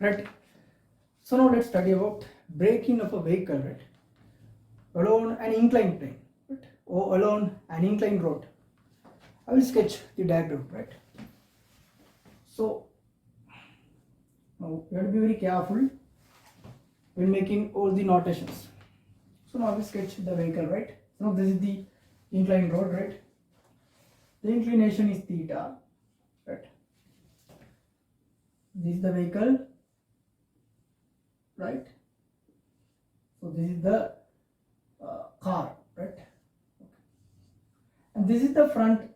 right? So now let's study about braking of a vehicle, right? Along an inclined plane, right? Or along an inclined road. I will sketch the diagram, right? So now you have to be very careful when making all the notations. So now we sketch the vehicle, right? Now this is the inclined road, right? The inclination is theta, right? This is the vehicle, right? So this is the car, right? Okay. And this is the front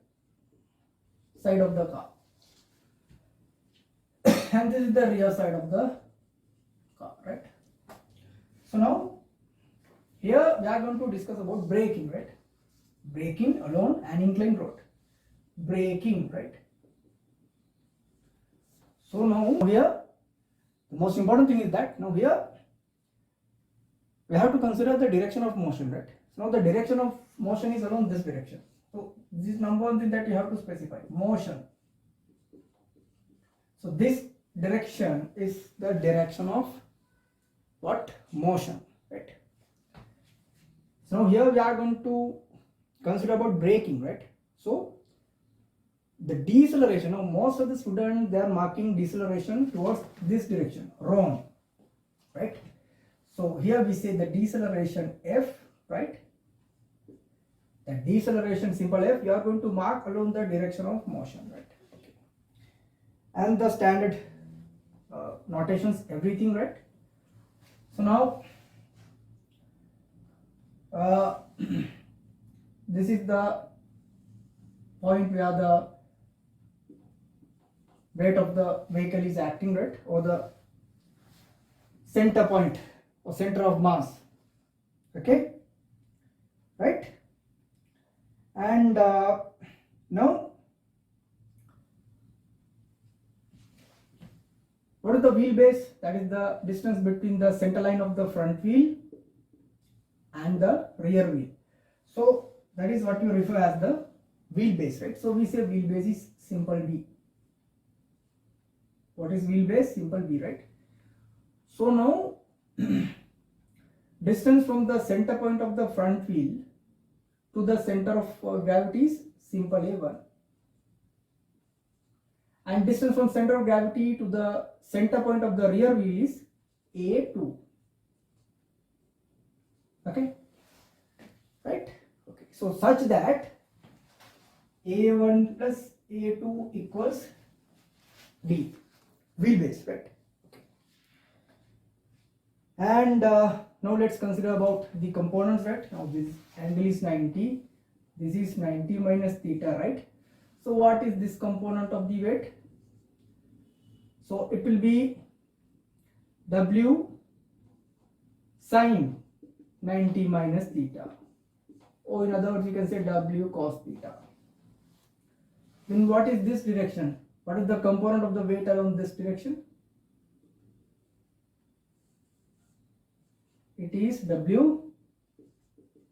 side of the car, and this is the rear side of the car, right? So now here we are going to discuss about braking, right? Braking along an inclined road. Braking, right? So now here the most important thing is that now here we have to consider the direction of motion, right? So now the direction of motion is along this direction. So this is number one thing that you have to specify, motion. So this direction is the direction of what? Motion, right? So now here we are going to consider about braking, right? So the deceleration, now most of the students, they are marking deceleration towards this direction, wrong, right? So here we say the deceleration F, right? The deceleration simple F, you are going to mark along the direction of motion, right? Okay. And the standard notations, everything, right? So now this is the point where the weight of the vehicle is acting, right? Or the center point or center of mass, okay, right? And now what is the wheelbase? That is the distance between the center line of the front wheel and the rear wheel. So that is what you refer as the wheelbase, right? So we say wheelbase is simple B. What is wheelbase? Simple B, right? So now distance from the center point of the front wheel to the center of gravity is simple A1, and distance from center of gravity to the center point of the rear wheel is A2. Okay, right? Okay, so such that A1 plus A2 equals D, wheelbase, right? Okay. And now let's consider about the components, right? Now this angle is 90, this is 90 minus theta, right? So what is this component of the weight? So it will be W sine 90 minus theta, or in other words you can say W cos theta. Then what is this direction? What is the component of the weight along this direction? It is W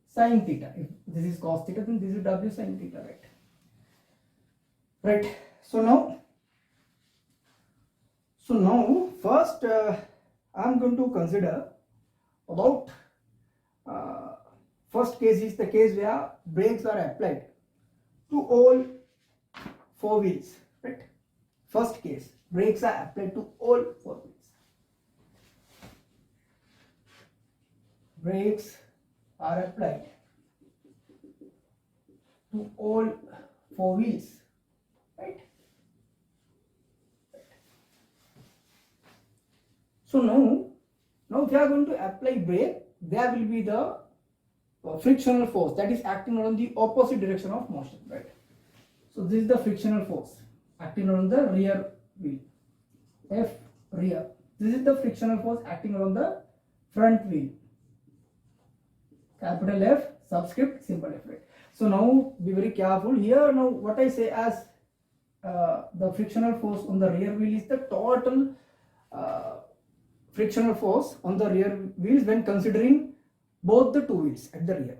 sin theta. If this is cos theta, then this is W sin theta, right? Right. So now first I am going to consider about first case is the case where brakes are applied to all four wheels, right? First case, brakes are applied to all four wheels. Brakes are applied to all four wheels, right? So now if you are going to apply brake, there will be the frictional force that is acting on the opposite direction of motion, right? So this is the frictional force acting on the rear wheel, F rear. This is the frictional force acting on the front wheel, capital F subscript simple F, right? So now be very careful here. Now what I say as the frictional force on the rear wheel is the total frictional force on the rear wheels when considering both the two wheels at the rear.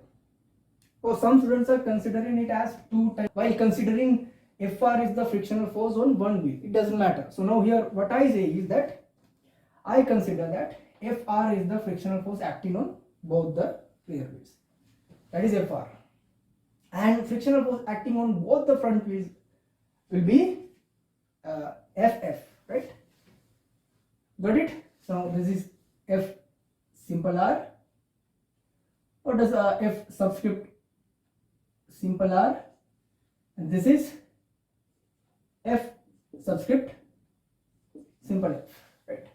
Or some students are considering it as two times while considering Fr is the frictional force on one wheel. It doesn't matter. So now here what I say is that I consider that Fr is the frictional force acting on both the rear wheels. That is Fr. And frictional force acting on both the front wheels will be Ff, right? Got it? So this is F simple r. What does F subscript simple r? And this is F subscript simple f, right?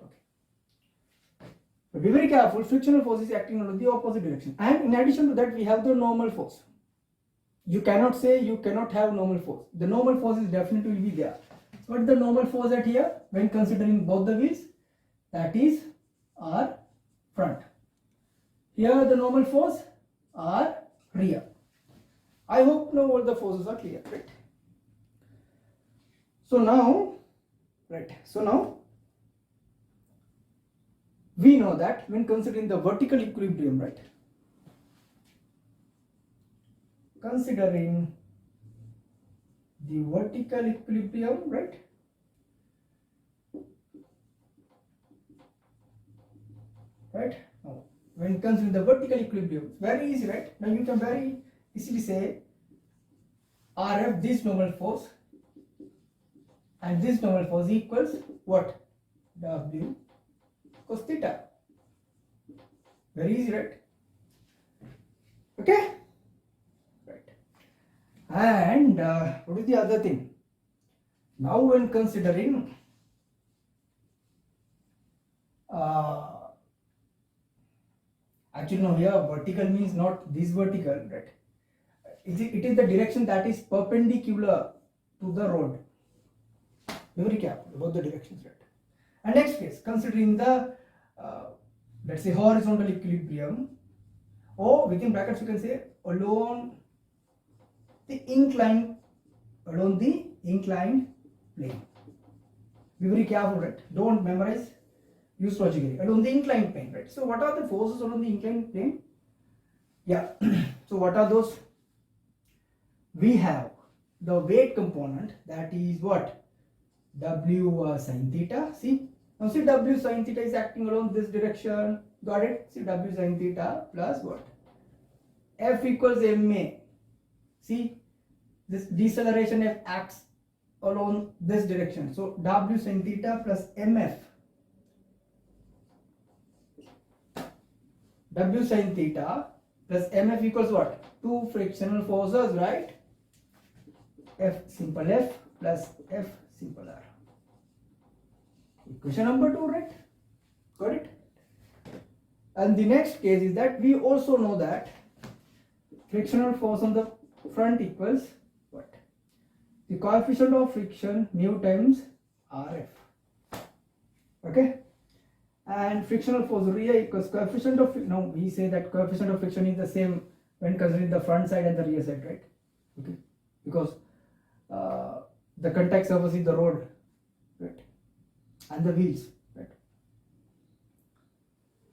Okay. But be very careful, frictional force is acting on the opposite direction. And in addition to that, we have the normal force. You cannot say you cannot have normal force. The normal force is definitely will be there. So what is the normal force at here when considering both the wheels? That is R front. Here the normal force R rear. I hope now all the forces are clear, right? So now, we know that when considering the vertical equilibrium, right? Considering the vertical equilibrium, right? Right? Now, when considering the vertical equilibrium, very easy, right? Now you can very easily say Rf, this normal force, and this normal force equals what? W cos theta. Very easy, right? Okay? Right. And what is the other thing? Now when considering actually no, here vertical means not this vertical, right? It is the direction that is perpendicular to the road. Be very careful about the directions, right? And next case, considering the let's say horizontal equilibrium, or within brackets you can say along the inclined plane. Be very careful, right? Don't memorize, use logically. Along the inclined plane, right? So what are the forces along the inclined plane? Yeah. So what are those? We have the weight component, that is what? W sin theta. See? Now see, W sin theta is acting along this direction. Got it? See, W sin theta plus what? F equals ma. See, this deceleration F acts along this direction. So W sin theta plus mf. W sin theta plus mf equals what? Two frictional forces, right? F simple F plus F simple R. Equation number 2, right? Got it? And the next case is that we also know that frictional force on the front equals what? The coefficient of friction mu times Rf. Okay? And frictional force rear equals coefficient of, now we say that coefficient of friction is the same when considering the front side and the rear side, right? Okay? Because the contact surface is the road, right? And the wheels, right?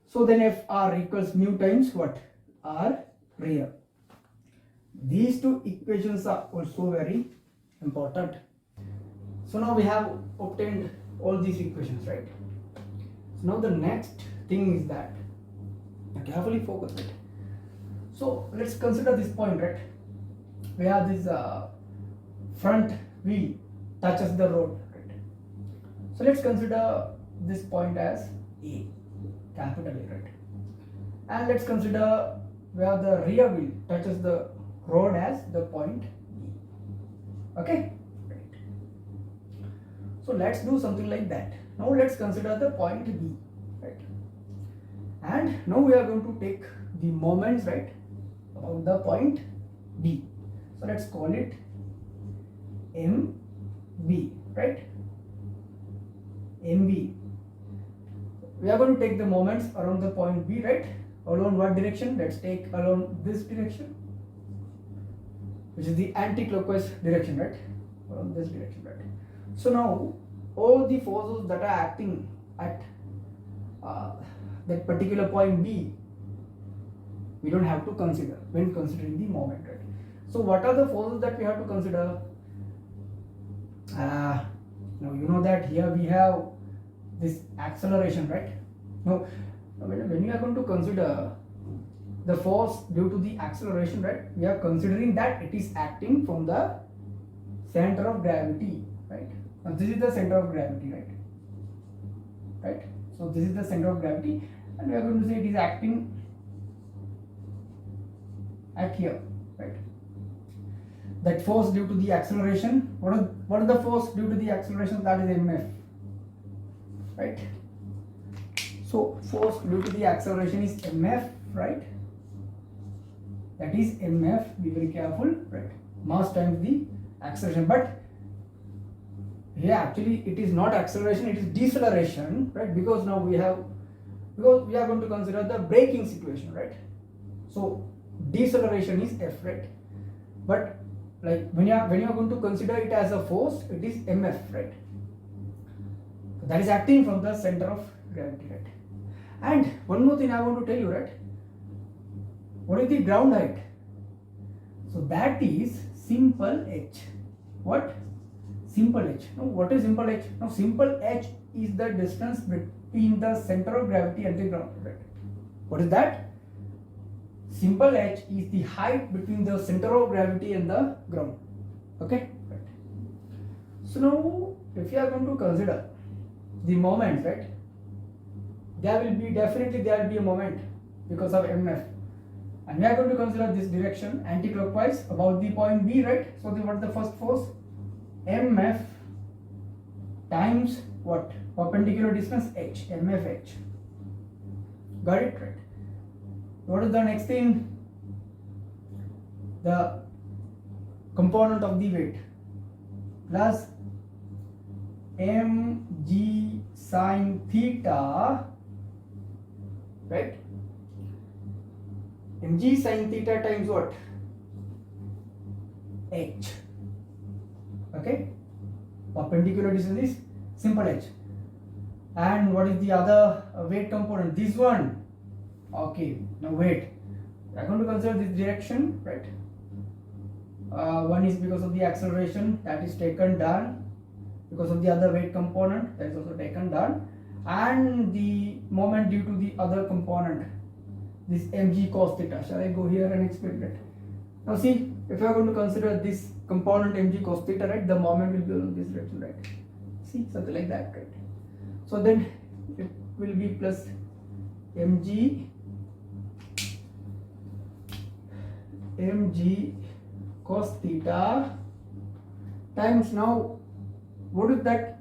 So then Fr equals mu times what? R rear. These two equations are also very important. So now we have obtained all these equations, right? So now the next thing is that, carefully focus it. So let's consider this point, right? Where this front wheel touches the road, right? So let's consider this point as A, capital A, right? And let's consider where the rear wheel touches the road as the point B. Okay? Right. So let's do something like that. Now let's consider the point B, right? And now we are going to take the moments, right, about the point B. So let's call it MB, right? MB. We are going to take the moments around the point B, right? Along what direction? Let's take along this direction, which is the anti-clockwise direction, right? Along this direction, right? So now all the forces that are acting at that particular point B, we don't have to consider when considering the moment, right? So what are the forces that we have to consider? Now you know that here we have this acceleration, right? Now, when you are going to consider the force due to the acceleration, right, we are considering that it is acting from the center of gravity, right? Now this is the center of gravity, right? So this is the center of gravity, and we are going to say it is acting at here, right? That force due to the acceleration, what is the force due to the acceleration? That is mf, right? So force due to the acceleration is mf, right? That is mf, be very careful, right? Mass times the acceleration. But here actually it is not acceleration, it is deceleration, right? Because now we are going to consider the braking situation, right? So deceleration is f, right? But like when you are going to consider it as a force, it is mf, right? That is acting from the center of gravity, right? And one more thing I want to tell you, right? What is the ground height? So that is simple h. What? Simple h. Now what is simple h? Now simple h is the distance between the center of gravity and the ground, right? What is that? Simple h is the height between the center of gravity and the ground. Okay? Right. So now if you are going to consider the moment, right? There will be a moment because of mf. And we are going to consider this direction anti-clockwise about the point B, right? So what is the first force? mf times what? Perpendicular distance h, mf h. Got it, right? What is the next thing? The component of the weight plus mg sin theta, right? mg sin theta times what? h. Okay, perpendicular distance is simple h. And what is the other weight component? This one. Okay, now weight. We are going to consider this direction, right? One is because of the acceleration, that is taken down. Because of the other weight component, that is also taken down. And the moment due to the other component, this mg cos theta. Shall I go here and explain that? Now see, if you are going to consider this component mg cos theta, right, the moment will be along this direction, right? See, something like that, right? So then it will be plus mg cos theta times, now what is that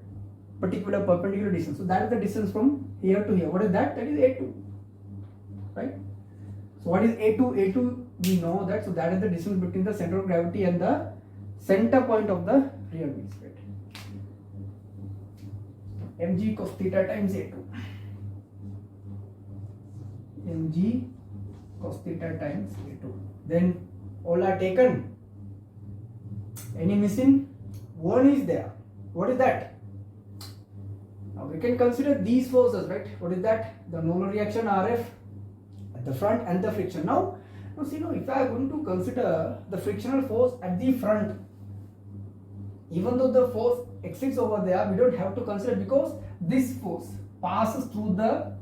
particular perpendicular distance? So that is the distance from here to here. What is that? That is a2, right? So what is a2? a2 we know that, so that is the distance between the center of gravity and the center point of the rear wheels, right? mg cos theta times a2, mg cos theta times a2. Then all are taken. Any missing? One is there. What is that? Now we can consider these forces, right? What is that? The normal reaction Rf at the front and the friction. Now see, if I am going to consider the frictional force at the front, even though the force exists over there, we don't have to consider, because this force passes through the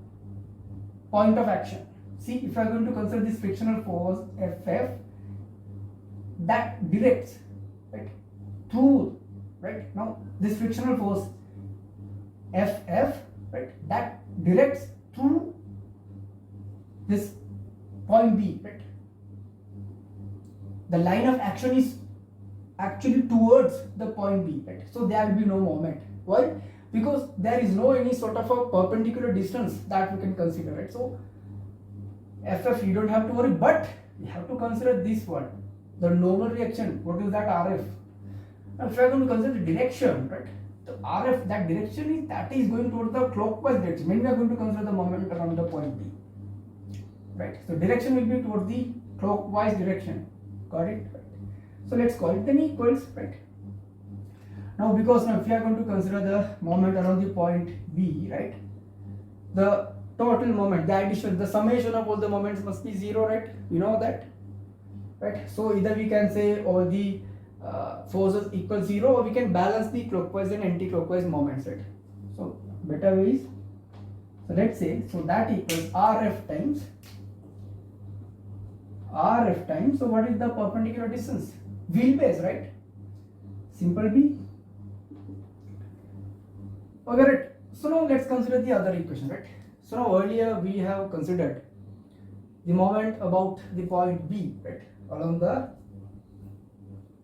point of action. See, if I am going to consider this frictional force Ff, that directs, right, through, right, now this frictional force Ff, right, that directs through this point B, right? The line of action is actually towards the point B, right? So there will be no moment. Why? Because there is no any sort of a perpendicular distance that we can consider, right? So Ff, you don't have to worry, but you have to consider this one, the normal reaction. What is that? Rf. Now if you are going to consider the direction, right, the Rf, that direction is going towards the clockwise direction. When we are going to consider the moment around the point B, right? So direction will be towards the clockwise direction. Got it? Right. So let's call it then equals, right? Now because now if you are going to consider the moment around the point B, right, the total moment, the addition, the summation of all the moments must be 0, right? You know that, right? So either we can say all the forces equal 0, or we can balance the clockwise and anti-clockwise moments, right? So better way is, so let's say, so that equals RF times, so what is the perpendicular distance? Wheelbase, right? Simple B. Okay, right. So now let's consider the other equation, right? So now earlier we have considered the moment about the point B, right, along the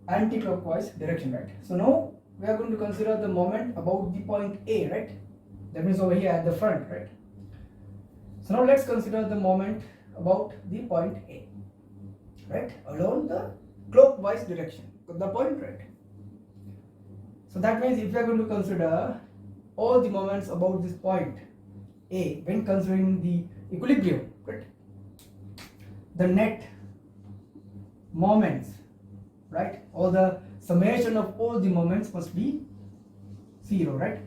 anti-clockwise direction, right? So now we are going to consider the moment about the point A, right? That means over here at the front, right? So now let's consider the moment about the point A, right, along the clockwise direction, the point, right? So that means if we are going to consider all the moments about this point A when considering the equilibrium, right, the net moments, right, or the summation of all the moments must be 0, right?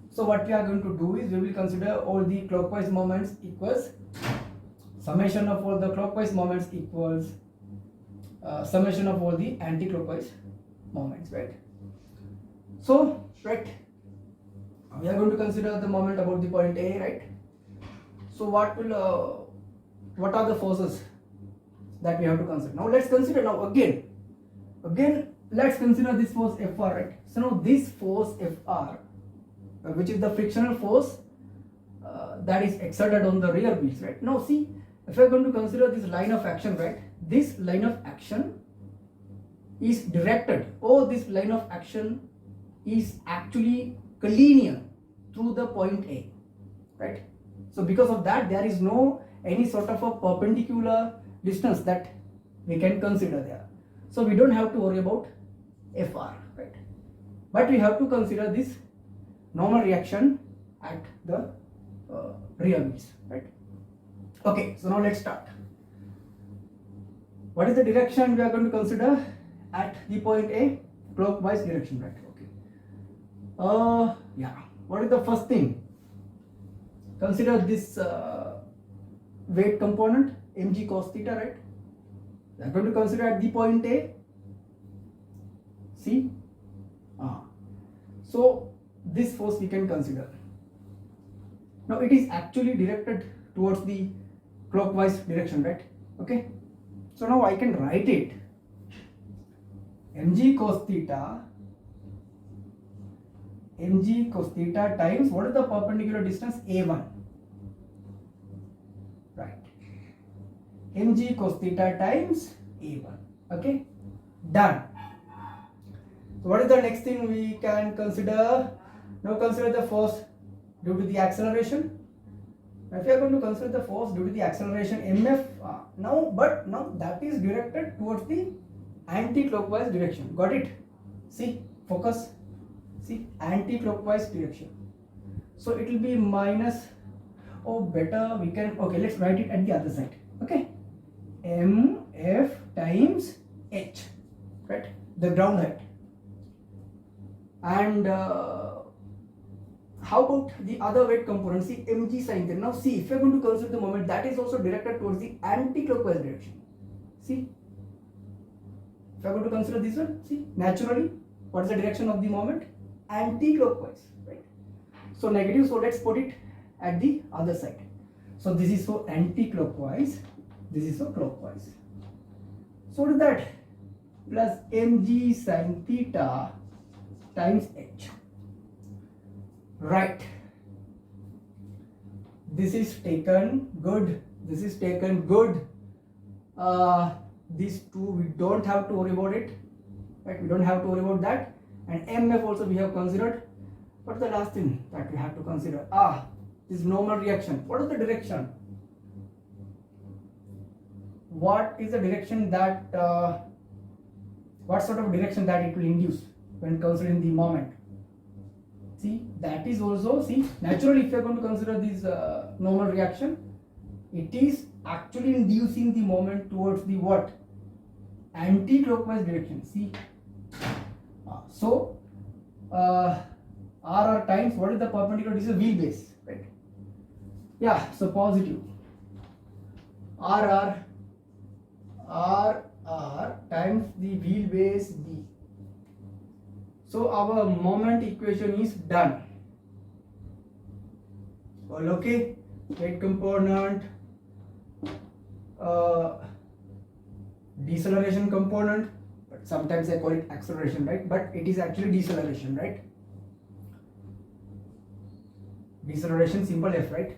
So what we are going to do is we will consider all the clockwise moments equals summation of all the clockwise moments equals summation of all the anti-clockwise moments, right? So, right, we are going to consider the moment about the point A, right? So what are the forces that we have to consider? Now let's consider again let's consider this force Fr, right? So now this force Fr, which is the frictional force that is exerted on the rear wheels, right? Now see, if we are going to consider this line of action, right, this line of action is directed, or this line of action is actually collinear through the point A, right? So because of that, there is no any sort of a perpendicular distance that we can consider there. So we don't have to worry about Fr, right? But we have to consider this normal reaction at the rear wheels, right? Okay, so now let's start. What is the direction we are going to consider at the point A? Clockwise direction, right? Okay. Yeah. What is the first thing? Consider this weight component mg cos theta, right? We are going to consider at the point A. See? So this force we can consider. Now it is actually directed towards the clockwise direction, right? Okay. So now I can write it mg cos theta times what is the perpendicular distance? A1, right? mg cos theta times A1. Okay, done. So what is the next thing we can consider? Now consider the force due to the acceleration. Now if you are going to consider the force due to the acceleration mf, now that is directed towards the anti-clockwise direction. Got it? See, focus. See, anti-clockwise direction. So it will be minus, or better we can, okay, let's write it at the other side. Okay, mf times h, right, the ground height. And how about the other weight component? See, mg sin theta. Now see, if you are going to consider the moment, that is also directed towards the anti-clockwise direction. See, if you are going to consider this one, see, naturally, what is the direction of the moment? Anti-clockwise, right? So negative, so let's put it at the other side. So this is so anti-clockwise, this is so clockwise. So what is that? Plus mg sin theta times h. Right. This is taken good. This is taken good. These two we don't have to worry about it. Right? We don't have to worry about that. And mf also we have considered. What's the last thing that we have to consider? This normal reaction. What is the direction? What is the direction that? What sort of direction that it will induce when considering the moment? See, that is also, see, naturally if you are going to consider this normal reaction, it is actually inducing the moment towards the what? Anti-clockwise direction. See, so RR times what is the perpendicular distance? Wheelbase, right? Yeah, so positive RR times the wheelbase B. So our moment equation is done. all okay. Weight component, deceleration component, but sometimes I call it acceleration, right? But it is actually deceleration, right? Deceleration, simple F, right?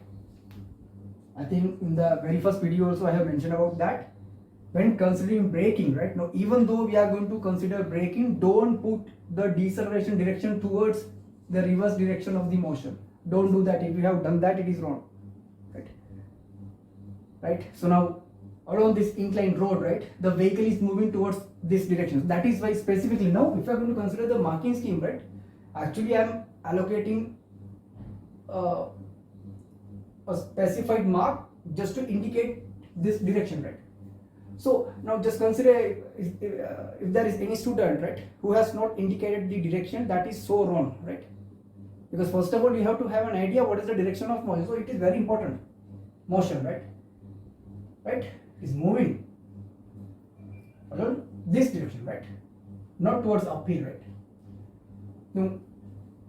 I think in the very first video also I have mentioned about that. When considering braking, right? Now, even though we are going to consider braking, don't put the deceleration direction towards the reverse direction of the motion. Don't do that. If you have done that, it is wrong, right? So now, along this inclined road, right, the vehicle is moving towards this direction. That is why specifically now, if I am going to consider the marking scheme, right, actually I am allocating a specified mark just to indicate this direction, right? So now just consider if there is any student, right, who has not indicated the direction, that is so wrong, right? Because first of all, you have to have an idea what is the direction of motion. So it is very important. Motion, right? Right? Is moving along this direction, right? Not towards uphill, right? Now,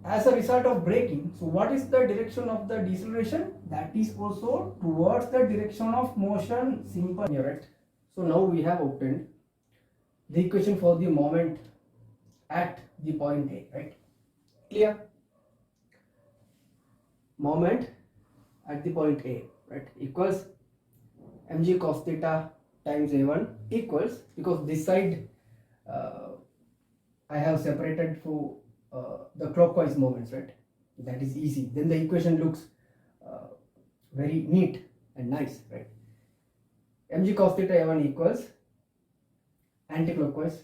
as a result of braking, so what is the direction of the deceleration? That is also towards the direction of motion. Simple here, right? So now we have obtained the equation for the moment at the point A, right? Clear? Moment at the point A, right, equals mg cos theta times a1 equals, because this side I have separated for the clockwise moments, right? That is easy. Then the equation looks very neat and nice, right? Mg cos theta a1 equals anti-clockwise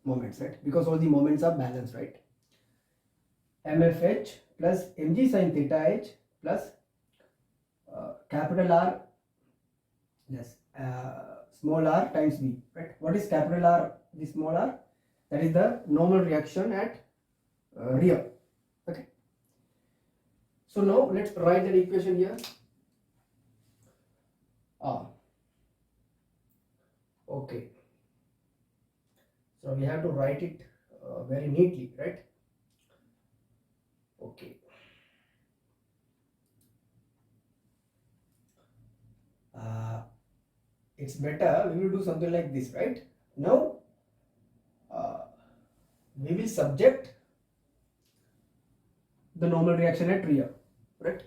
moments, right? Because all the moments are balanced, right? mfh plus mg sin theta h plus capital R, yes, small r times v, right? What is capital R, the small r? That is the normal reaction at rear. Okay. So now let's write that equation here. Okay. So we have to write it very neatly, right? Okay. It's better we will do something like this, right? Now we will subject the normal reaction at rear, right?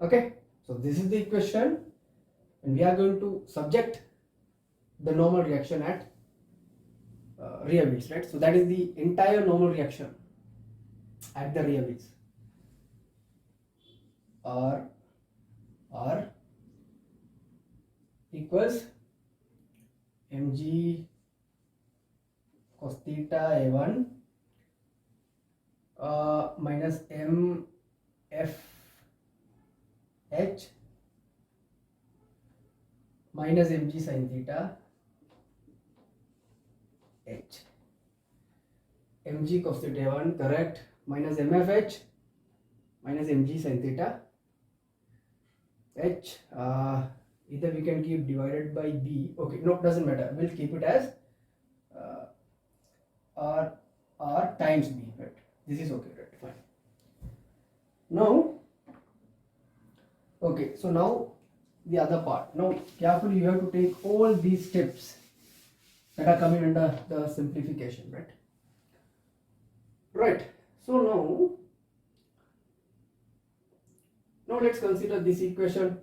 Okay, so this is the equation, and we are going to subject the normal reaction at rear wheels, right? So that is the entire normal reaction at the rear wheels. R equals mg cos theta a1 minus mf h minus mg sin theta h. Mg cos theta a1, correct, minus mf h minus mg sin theta h. Either we can keep divided by b. Okay, no, doesn't matter. We'll keep it as r times b, right? This is okay, right? Fine. Now, okay, so now the other part. Now carefully you have to take all these steps that are coming under the simplification, right? Right. So now let's consider this equation.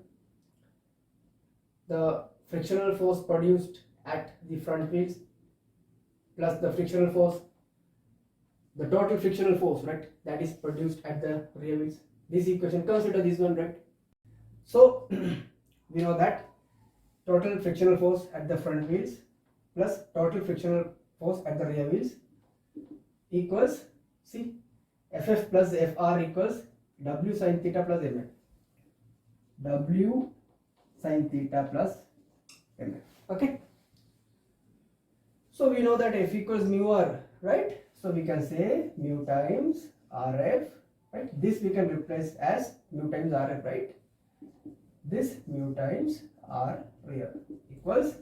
The frictional force produced at the front wheels plus the frictional force, the total frictional force, right, that is produced at the rear wheels. This equation, consider this one, right? So we know that total frictional force at the front wheels plus total frictional force at the rear wheels equals, see, ff plus fr equals w sin theta plus mf. W sin theta plus mf. Okay. So we know that f equals mu r, right? So we can say mu times rf, right? This we can replace as mu times rf, right? This mu times r rear equals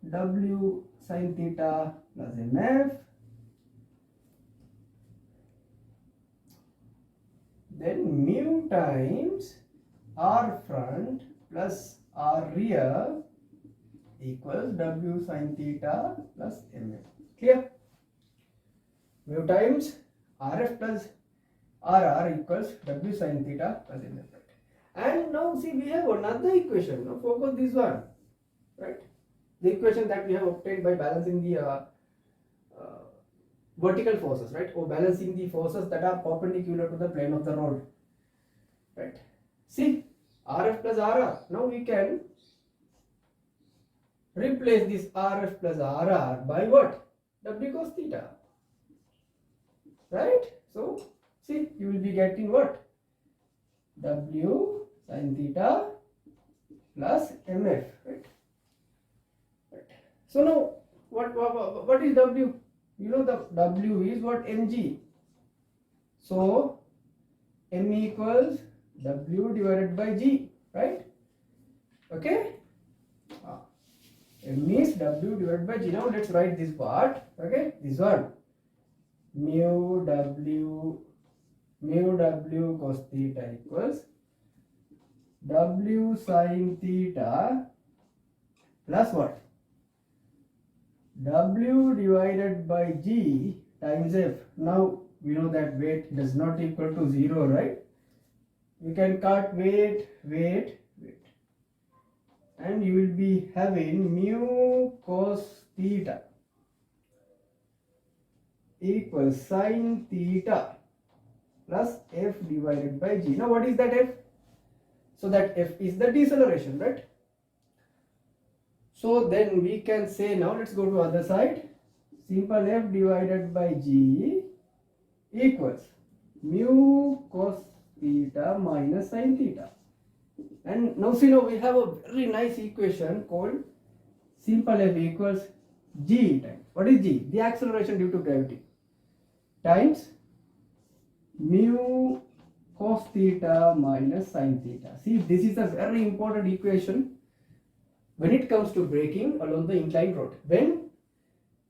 w sin theta plus mf then mu times r front plus r rear equals w sin theta plus mf. Clear? Mu times rf plus rr equals w sin theta plus mf. And now see, we have another equation. Now focus this one, right? The equation that we have obtained by balancing the vertical forces, right, or balancing the forces that are perpendicular to the plane of the road, right? See, rf plus rr. Now we can replace this rf plus rr by what? W cos theta, right? So see, you will be getting what? W sin theta plus mf, right? So now what is W? You know the W is what? mg. So m equals W divided by g, right? Okay. M is W divided by g. Now let's write this part. Okay, this one. Mu W cos theta equals W sin theta plus what? W divided by g times f. Now we know that weight does not equal to 0, right? We can cut weight, and you will be having mu cos theta equals sin theta plus f divided by g. Now what is that f? So that f is the deceleration, right? So then we can say, now let's go to other side. Simple f divided by g equals mu cos theta minus sin theta. And now see, now we have a very nice equation called simple f equals g times, what is g? The acceleration due to gravity, times mu cos theta minus sin theta. See, this is a very important equation when it comes to braking along the inclined road. When,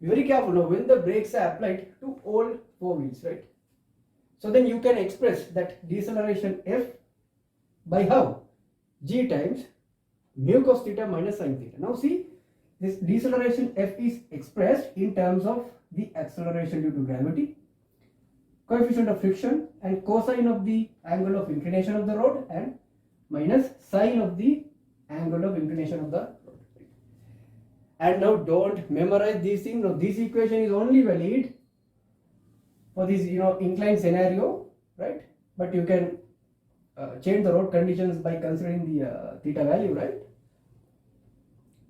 be very careful now, when the brakes are applied to all four wheels, right? So then you can express that deceleration f by how? G times mu cos theta minus sin theta. Now see, this deceleration f is expressed in terms of the acceleration due to gravity, coefficient of friction, and cosine of the angle of inclination of the road, and minus sine of the angle of inclination of the road. And now don't memorize these things. Now this equation is only valid for this inclined scenario, right? But you can change the road conditions by considering the theta value, right?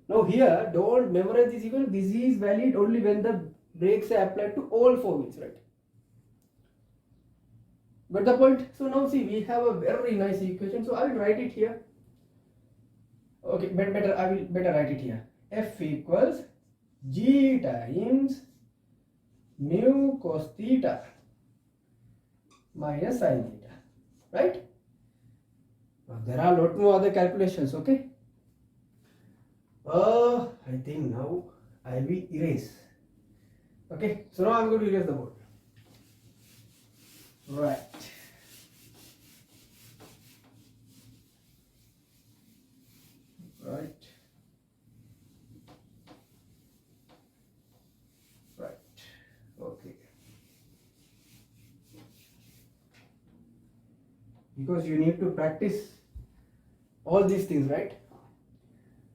Now here, don't memorize this equation. This is valid only when the brakes are applied to all four wheels, right? Got the point? So now see, we have a very nice equation. So I will write it here. Okay, I will better write it here. F equals G times mu cos theta minus sin theta, right? Now there are a lot more other calculations, okay? I think now I will erase. Okay, so now I'm going to erase the board. Right. Okay. Because you need to practice all these things, right?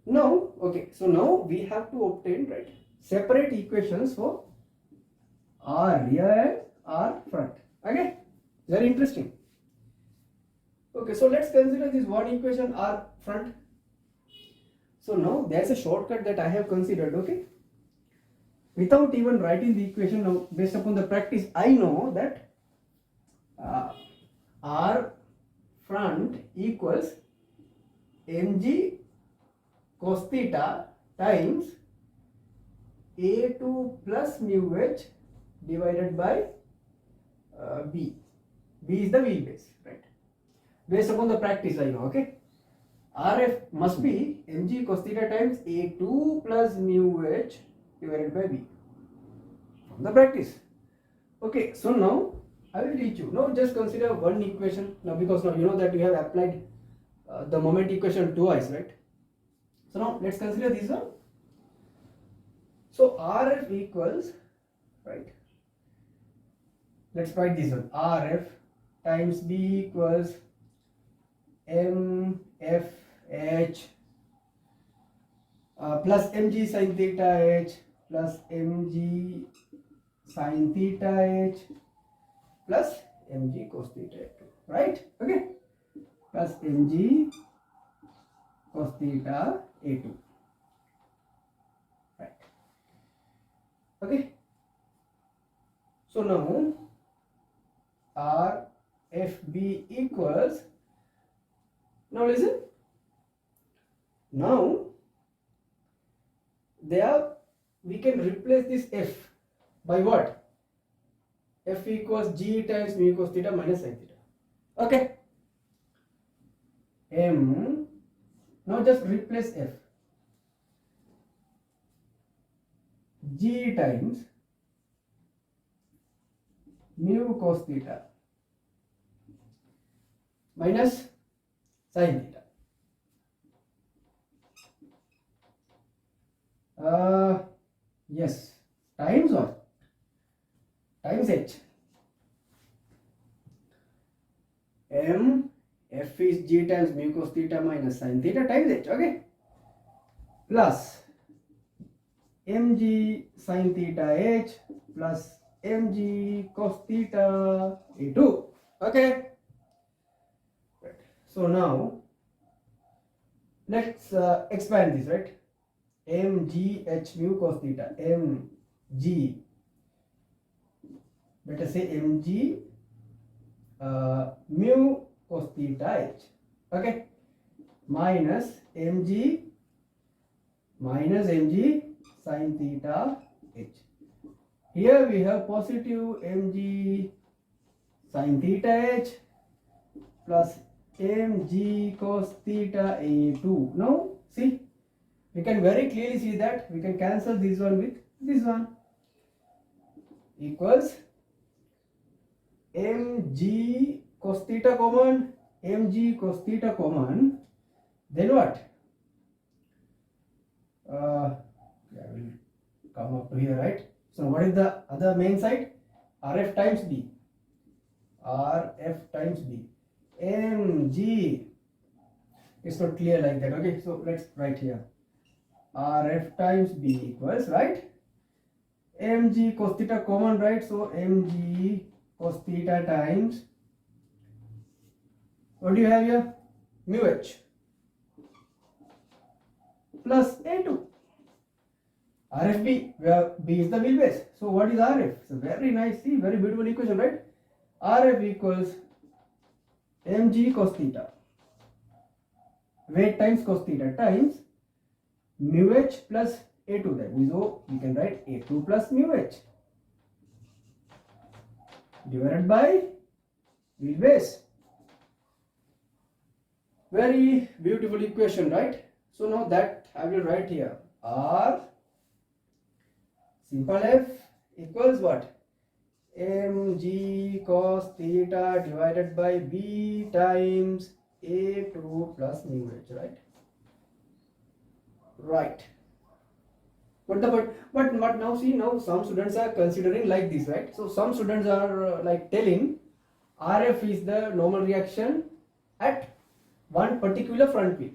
Now, okay, so now we have to obtain, right, separate equations for R rear and R front. Okay, very interesting. Okay, so let's consider this one equation R front. So now there's a shortcut that I have considered, okay? Without even writing the equation, now based upon the practice, I know that R front equals mg cos theta times a2 plus mu h divided by b. B is the wheelbase, right? Based upon the practice, I know, okay? RF must be mg cos theta times a2 plus mu h divided by b from the practice. Okay, so now I will teach you. Now just consider one equation now, because now you know that you have applied the moment equation twice, right? So now let's consider this one. So RF equals, right? Let's write this one. RF times B equals MFH plus mg sin theta h plus mg sin theta h plus mg cos theta h, right? Okay, plus mg cos theta a2, right? Okay, so now RFB equals, now listen, now there we can replace this f by what? F equals g times mu cos theta minus sin theta. Okay, m, now just replace f, g times mu cos theta minus sin theta. Yes, times what? Times h. M, f is g times mu cos theta minus sin theta times h. Okay, plus mg sin theta h plus mg cos theta a2. Okay, right. So now let's expand this, right? mg h mu cos theta, mg, let us say mg mu cos theta h, okay, minus mg sin theta h. Here we have positive mg sin theta h plus mg cos theta a2. Now see, we can very clearly see that we can cancel this one with this one, equals mg cos theta common, mg cos theta common, then what? Yeah, will come up to here, right? So what is the other main side? RF times B, RF times B, mg, it's not clear like that. Okay, so let's write here, RF times B equals, right, mg cos theta common, right? So mg cos theta times, what do you have here? Mu h plus a2. RFB, where B is the wheelbase. So what is RF? So very nice, see, very beautiful equation, right? RF equals mg cos theta, weight times cos theta times mu h plus a2. That means, oh, we can write a2 plus mu h divided by wheelbase. Very beautiful equation, right? So now that I will write here, R simple f equals what? mg cos theta divided by b times a2 plus mu h, right? Right. But now see, now some students are considering like this, right? So some students are like telling RF is the normal reaction at one particular front wheel.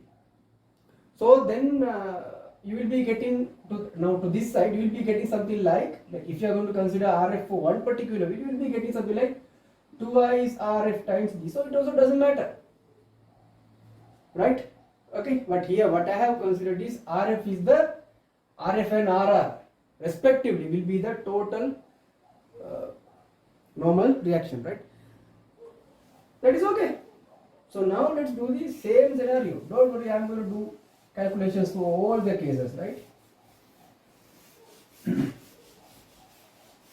So then you will be getting to, now to this side you will be getting something like if you are going to consider RF for one particular wheel, you will be getting something like twice RF times B. So it also doesn't matter, right? Okay, but here what I have considered is RF is the RF and RR respectively will be the total normal reaction, right? That is okay. So now let's do the same scenario. Don't worry, I am going to do calculations for all the cases, right?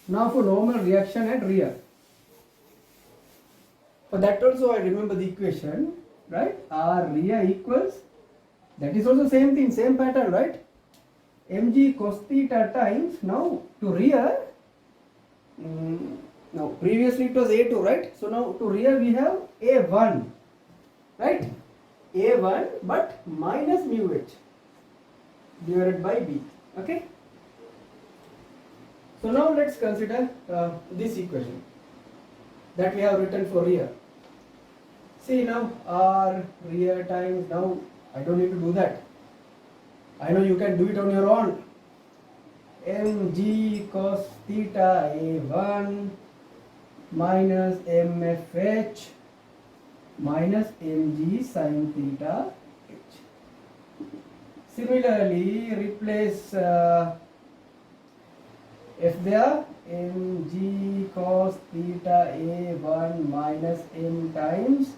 Now for normal reaction at rear. For that also I remember the equation, right? R rear equals, that is also same thing, same pattern, right? Mg cos theta times, now to rear, Now previously it was A2, right? So now to rear we have A1, right? A1 but minus mu h divided by B. Okay. So now let's consider this equation that we have written for rear. See now R rear times, now I don't need to do that. I know you can do it on your own. mg cos theta A1 minus mfh minus mg sin theta h. Similarly, replace f there, mg cos theta A1 minus m times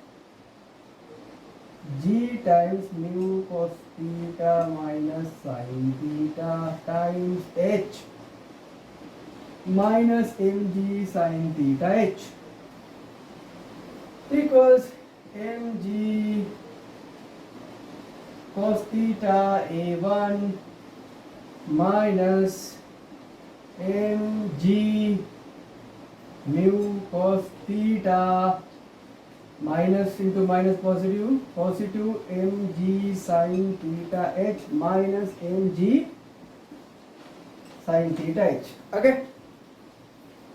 g times mu cos theta minus sin theta times h minus mg sin theta h equals mg cos theta A1 minus mg mu cos theta minus into minus positive mg sin theta h minus mg sin theta h. Okay,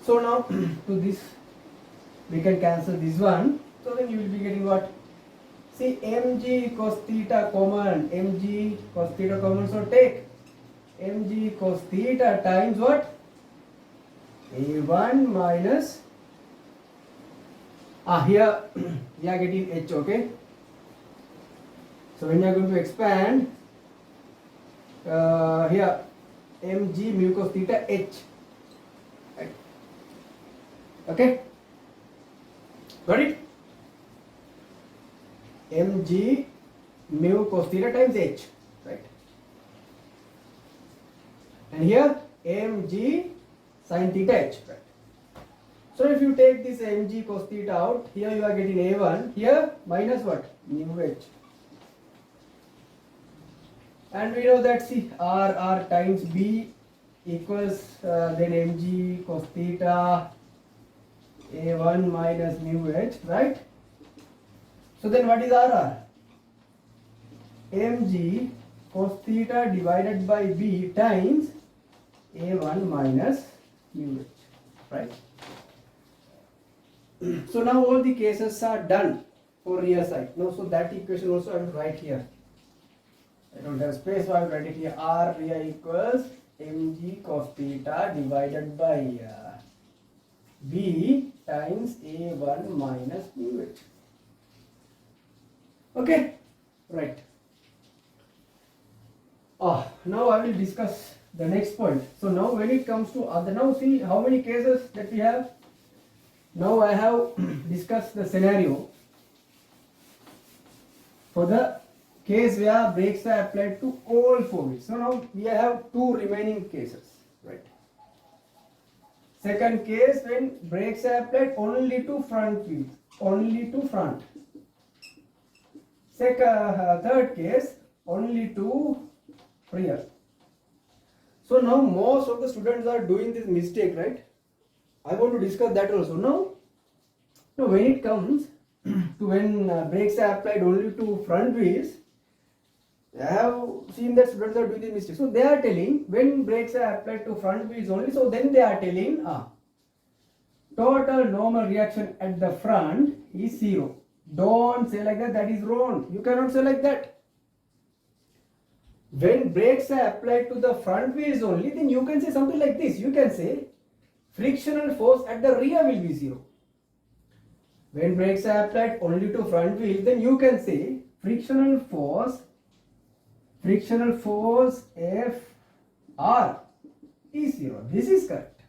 so now to this we can cancel this one, so then you will be getting what? See, mg cos theta common, mg cos theta common, so take mg cos theta times what? A1 minus here we are getting h, okay? So when you are going to expand here mg mu cos theta h, right? Okay, got it? mg mu cos theta times h, right? And here mg sin theta h, right? So if you take this mg cos theta out, here you are getting A1, here minus what? Mu h. And we know that, see, R times B equals then mg cos theta A1 minus mu h, right? So then what is RR? mg cos theta divided by B times A1 minus mu h, right? So now all the cases are done for rear side. No, so that equation also I will write here. I don't have space, so I will write it here. R rear equals mg cos theta divided by B times A1 minus mu h. Okay, right. Now I will discuss the next point. So now when it comes to other, now see how many cases that we have. Now I have discussed the scenario for the case where brakes are applied to all four wheels. So now we have two remaining cases, right? Second case, when brakes are applied only to front wheels, only to front. Third case, only to rear. So now most of the students are doing this mistake, right? I want to discuss that also. Now when it comes to when brakes are applied only to front wheels, I have seen that students are doing this mistake. So they are telling when brakes are applied to front wheels only, so then they are telling total normal reaction at the front is 0. Don't say like that, that is wrong. You cannot say like that. When brakes are applied to the front wheels only, then you can say something like this. You can say frictional force at the rear will be 0. When brakes are applied only to front wheels, then you can say frictional force Fr is 0. This is correct.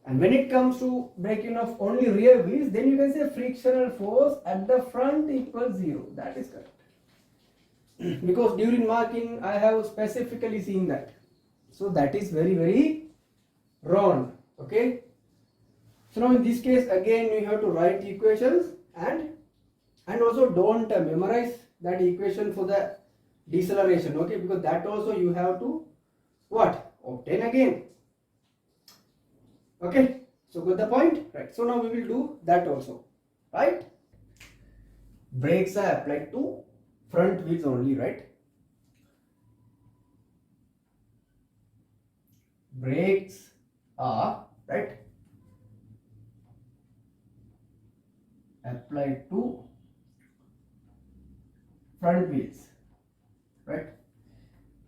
And when it comes to braking of only rear wheels, then you can say frictional force at the front equals 0. That is correct. Because during marking I have specifically seen that. So that is very, very wrong. Okay. So now in this case again you have to write equations and also don't memorize that equation for the deceleration. Okay, because that also you have to what? Obtain again. Okay. So got the point, right? So now we will do that also, right? Brakes are applied to front wheels only, right? Brakes are, right, applied to front wheels, right?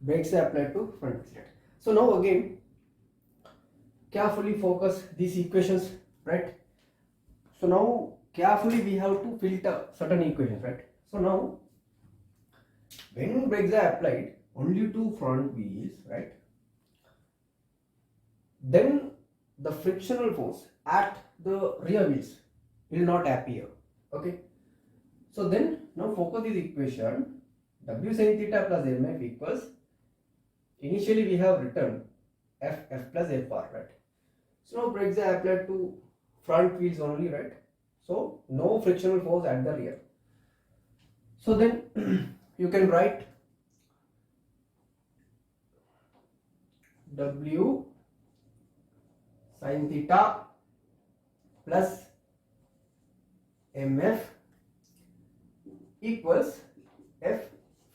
Brakes are applied to front wheels, right? So now again, carefully focus these equations, right? So now carefully we have to filter certain equations, right? So now when brakes are applied only to front wheels, right, then the frictional force at the rear wheels will not appear. Okay, so then now focus this equation, w sin theta plus mf equals, initially we have written f plus fr, right? So now brakes are applied to front wheels only, right? So no frictional force at the rear. So then you can write w sin theta plus mf equals f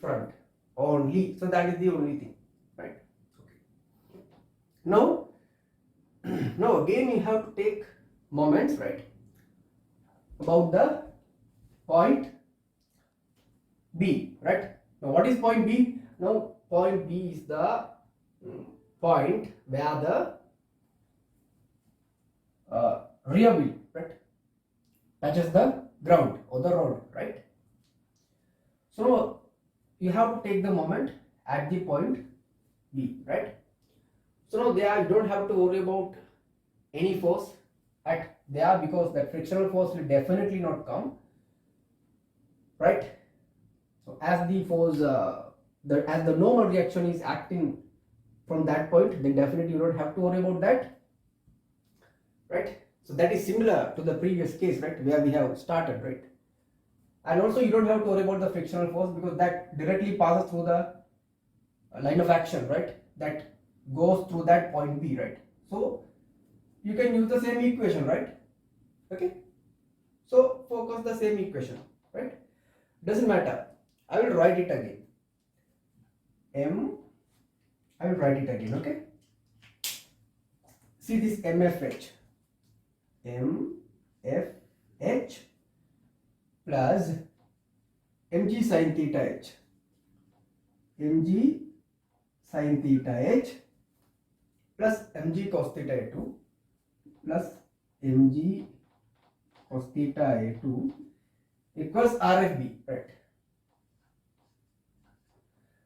front only. So that is the only thing, right? Okay. Now now again you have to take moments, right, about the point B, right? Now what is point B? Now point B is the point where the rear wheel, right, touches the ground or the road, right? So you have to take the moment at the point B, right? So now there you don't have to worry about any force at there, because that frictional force will definitely not come, right? So as the force, as the normal reaction is acting from that point, then definitely you don't have to worry about that, right? So that is similar to the previous case, right, where we have started, right? And also you don't have to worry about the frictional force, because that directly passes through the line of action, right, that goes through that point B, right? So you can use the same equation, right? Okay, so focus the same equation, right? Doesn't matter, I will write it again. I will write it again, okay? See this MFH plus mg sin theta h, mg sin theta h plus mg cos theta a2 plus mg cos theta a2 equals RFB, right?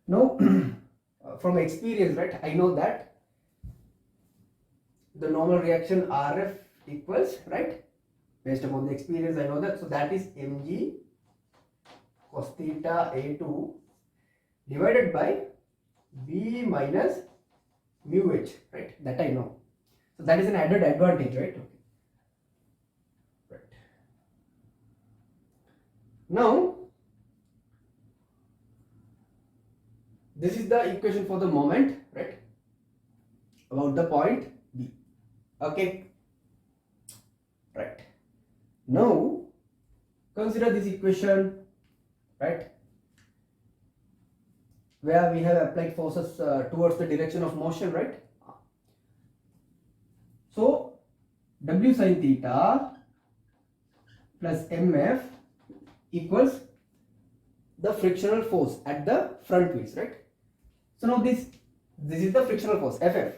Now from experience, right, I know that the normal reaction RF equals, right, based upon the experience I know that, so that is mg cos theta a2 divided by b minus mu h, right, that I know. So that is an added advantage, right? Okay. Right. Now this is the equation for the moment, right, about the point B. Okay, right. Now consider this equation, right, where we have applied forces towards the direction of motion, right? So w sin theta plus mf equals the frictional force at the front wheels, right? So now this is the frictional force ff.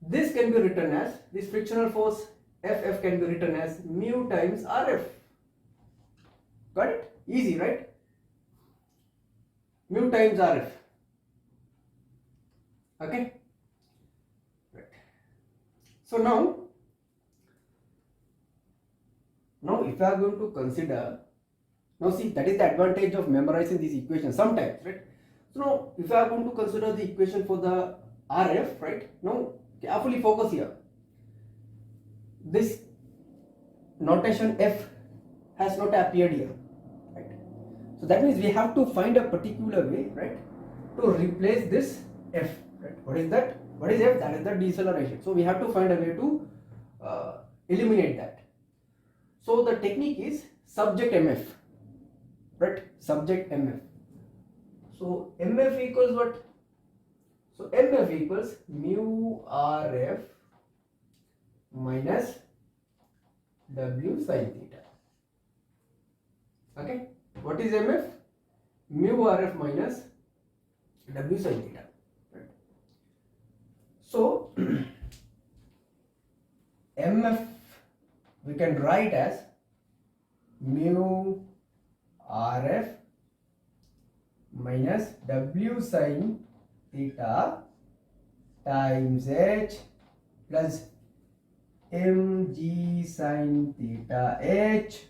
This can be written as, this frictional force ff can be written as mu times rf. Got it? Easy, right? Mu times rf. Okay, right. So now if I are going to consider, now see, that is the advantage of memorizing these equations sometimes, right? So now if I are going to consider the equation for the RF, right, now carefully focus here. This notation F has not appeared here, right? So that means we have to find a particular way, right, to replace this F, right? What is that? What is F? That is the deceleration. So we have to find a way to eliminate that. So the technique is subject MF, right? Subject MF. So MF equals what? So MF equals mu RF minus W sin theta. Okay, what is MF? Mu RF minus W sin theta. Right. So MF we can write as mu RF minus W sin theta times H plus mg sin theta H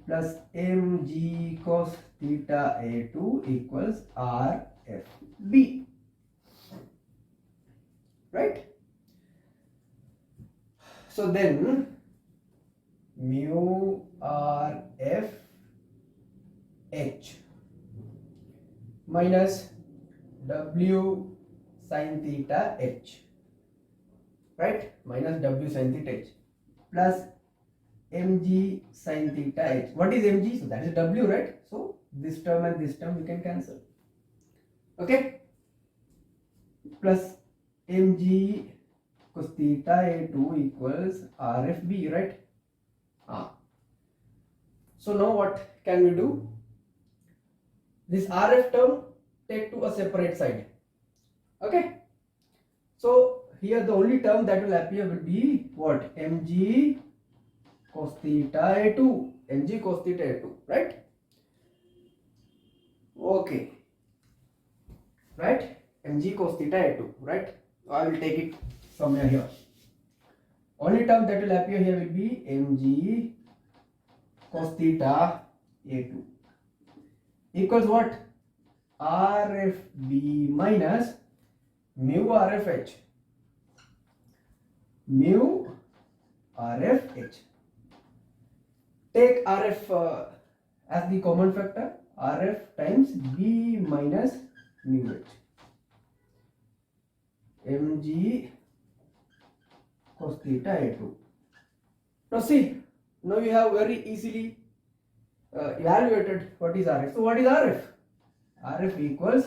plus mg cos theta A2 equals RFB. Right? So then mu RF H minus W sin theta H, right? Minus W sin theta H plus mg sin theta H. What is mg? So that is W, right? So this term and this term we can cancel. Okay? Plus mg cos theta A2 equals RFB, right? So now what can we do? This RF term take to a separate side. Okay? So here the only term that will appear will be what? Mg cos theta A2. Mg cos theta A2, right? Okay. Right? Mg cos theta A2, right? I will take it somewhere here. Only term that will appear here will be Mg cos theta A2 equals what? RFB minus mu RFH. Mu RFH. Take RF as the common factor. RF times B minus mu H. Mg cos theta A2. Now see, now you have very easily evaluated what is RF. So what is RF? RF equals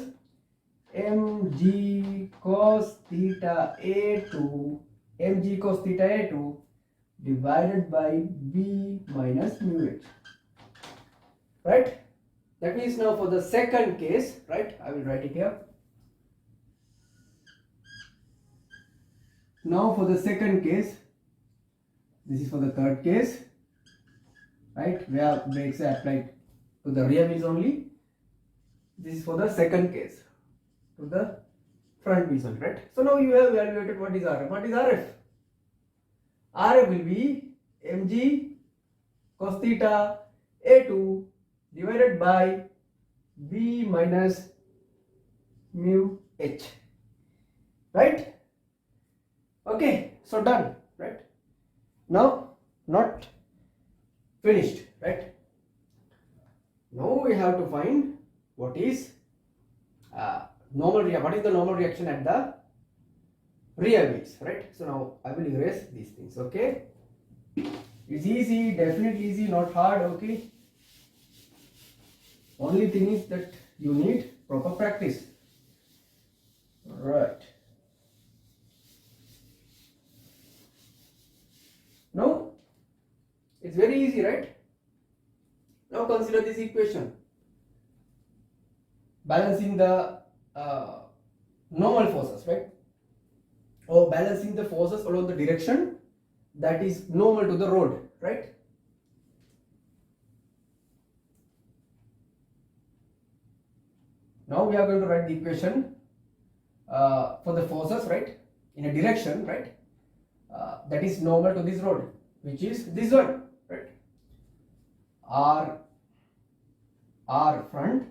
mg cos theta A2, mg cos theta A2 divided by B minus mu H. Right? That means now for the second case, right? I will write it here. Now for the second case, this is for the third case, right? Where brakes are applied to the rear wheels only. This is for the second case, to the front wheels only, right? So now you have evaluated what is RF. What is RF? RF will be mg cos theta A2 divided by B minus mu H, right? Okay, so done, right? Now not finished, right? Now we have to find what is normal reaction. What is the normal reaction at the rear wheels, right? So now I will erase these things. Okay, it's easy, definitely easy, not hard. Okay, only thing is that you need proper practice, right? Now it's very easy, right? Now consider this equation, balancing the normal forces, right? Or balancing the forces along the direction that is normal to the road, right? Now we are going to write the equation for the forces, right, in a direction, right, that is normal to this road, which is this one, right? R front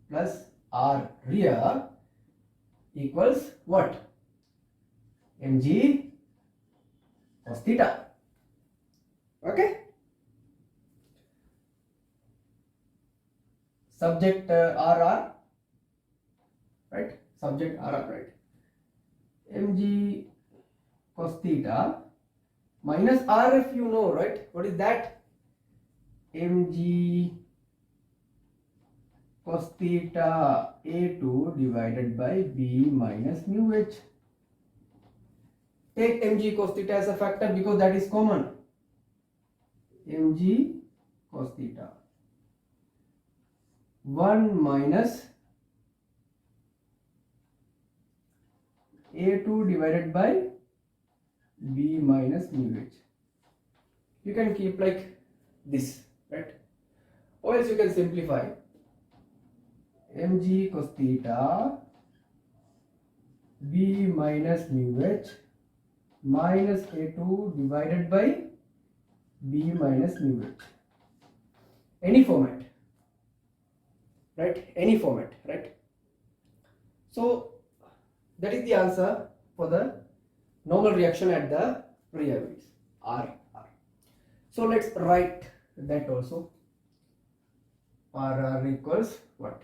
plus R rear equals what? Mg cos theta. Okay. Subject RR, right? Subject RR, right? Mg cos theta minus RF, you know, right? What is that? mg cos theta A2 divided by B minus mu H. Take mg cos theta as a factor because that is common. mg cos theta 1 minus A2 divided by B minus mu H. You can keep like this, right? Or else you can simplify mg cos theta B minus mu H minus A2 divided by B minus mu H. Any format, right? Any format, right? So that is the answer for the normal reaction at the reactants. R. So let's write that also. R equals what?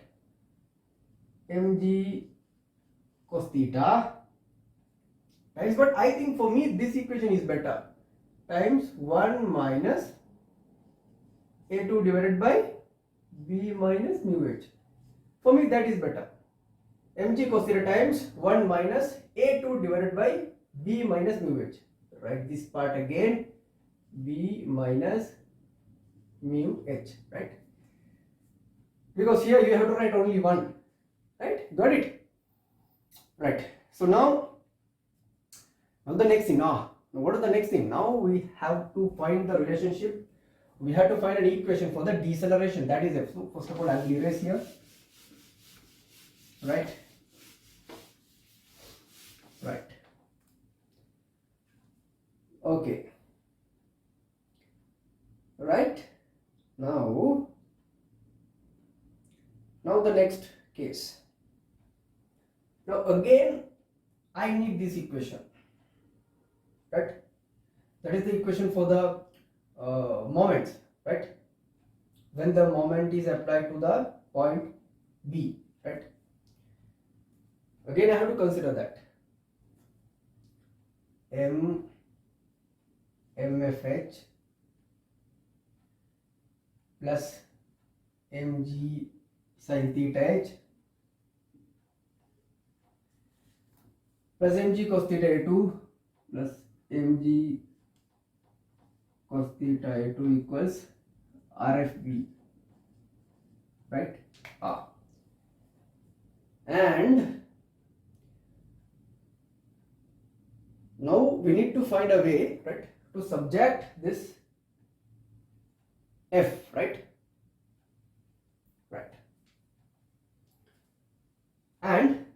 mg cos theta times, but I think for me this equation is better, times 1 minus A2 divided by B minus mu H. For me that is better. mg cos theta times 1 minus A2 divided by B minus mu H. Write this part again, B minus mu H, right? Because here you have to write only one, right? Got it? Right. So now the next thing. Now what is the next thing? Now we have to find the relationship. We have to find an equation for the deceleration. That is F. So first of all, I will erase here. Right. Right. Okay. Right. Now the next case. Now again I need this equation, right? That is the equation for the moments, right? When the moment is applied to the point B, right? Again I have to consider that MFH plus mg sin theta h plus mg cos theta a2 plus mg cos theta a2 equals RFB, right? And now we need to find a way, right, to subject this F, right? Right. And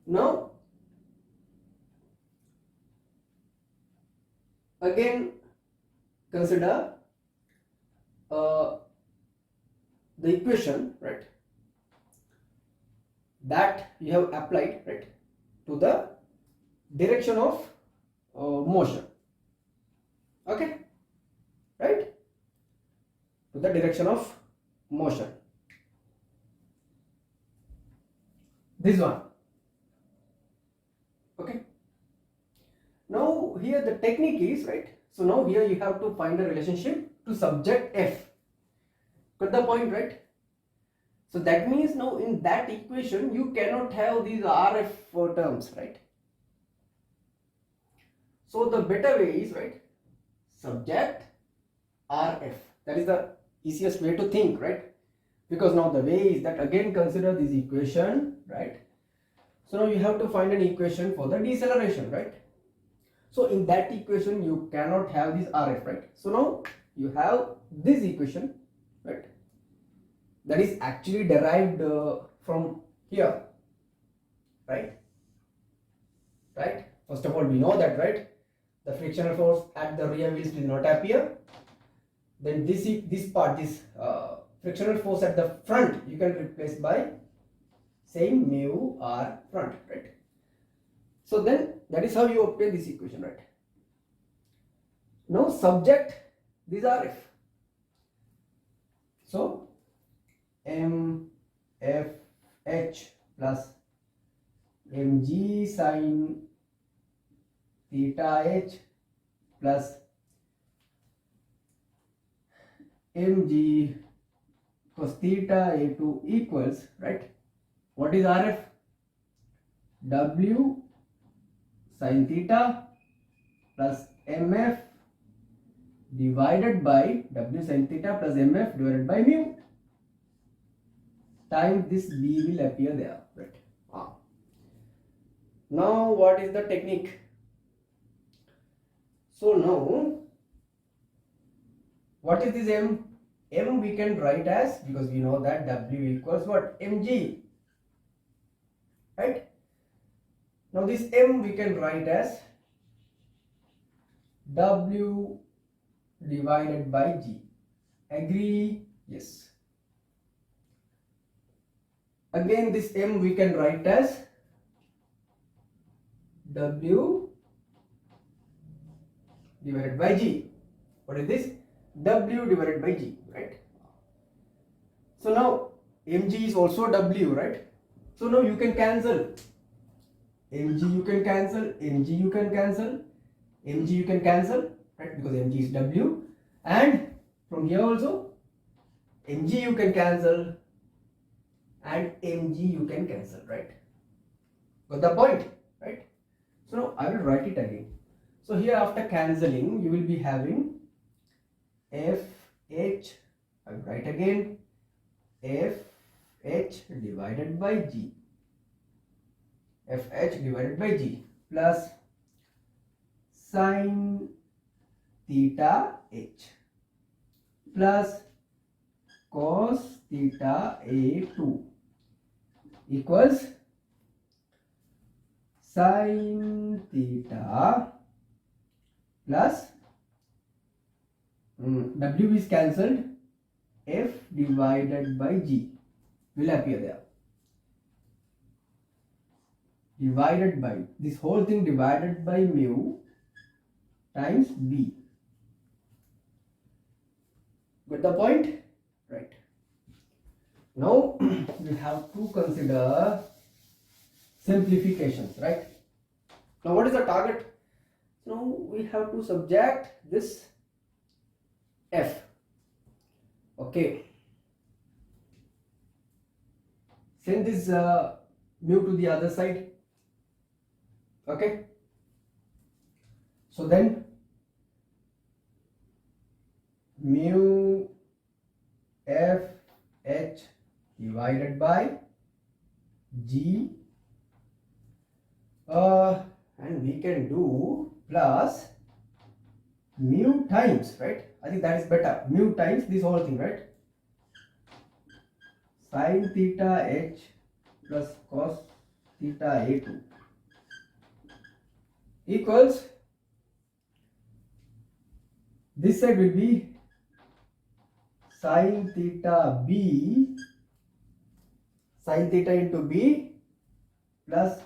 now again consider the equation, right, that you have applied, right, to the direction of motion. Okay, right, to the direction of motion. This one. Okay. Now here the technique is, right, so now here you have to find a relationship to subject F. Got the point, right? So that means now in that equation you cannot have these RF terms, right? So the better way is, right, subject RF. That is the easiest way to think, right? Because now the way is that again consider this equation, right? So now you have to find an equation for the deceleration, right? So in that equation you cannot have this RF, right? So now you have this equation, right, that is actually derived from here, right? Right? First of all, we know that, right, the frictional force at the rear wheels will not appear. Then this part, this frictional force at the front, you can replace by saying mu r front, right? So then that is how you obtain this equation, right? Now subject these RF. So m f h plus mg sin theta h plus mg cos theta a2 equals, right, what is RF? W sin theta plus mf divided by W sin theta plus mf divided by mu times this b will appear there, right? Now what is the technique? So now what is this m? M we can write as, because we know that W equals what? Mg, right? Now this m we can write as W divided by G. Agree? Yes. Again this m we can write as W divided by G. What is this? W divided by G, right? So now mg is also W, right? So now you can cancel. Mg you can cancel, mg you can cancel, mg you can cancel, right? Because mg is W, and from here also mg you can cancel and mg you can cancel, right? Got the point, right? So now I will write it again. So here after cancelling you will be having FH, I will write again, FH divided by G, FH divided by G plus sin theta H plus cos theta A2 equals sin theta plus W is cancelled, F divided by G will appear there. Divided by, this whole thing divided by mu times B. Got the point? Right. Now we have to consider simplifications, right? Now what is the target? Now we have to subtract this F. Okay. Send this mu to the other side. Okay. So then mu F H divided by G, and we can do plus mu times, right? I think that is better. Mu times this whole thing, right? Sin theta H plus cos theta A2 equals, this side will be sin theta B, sin theta into B plus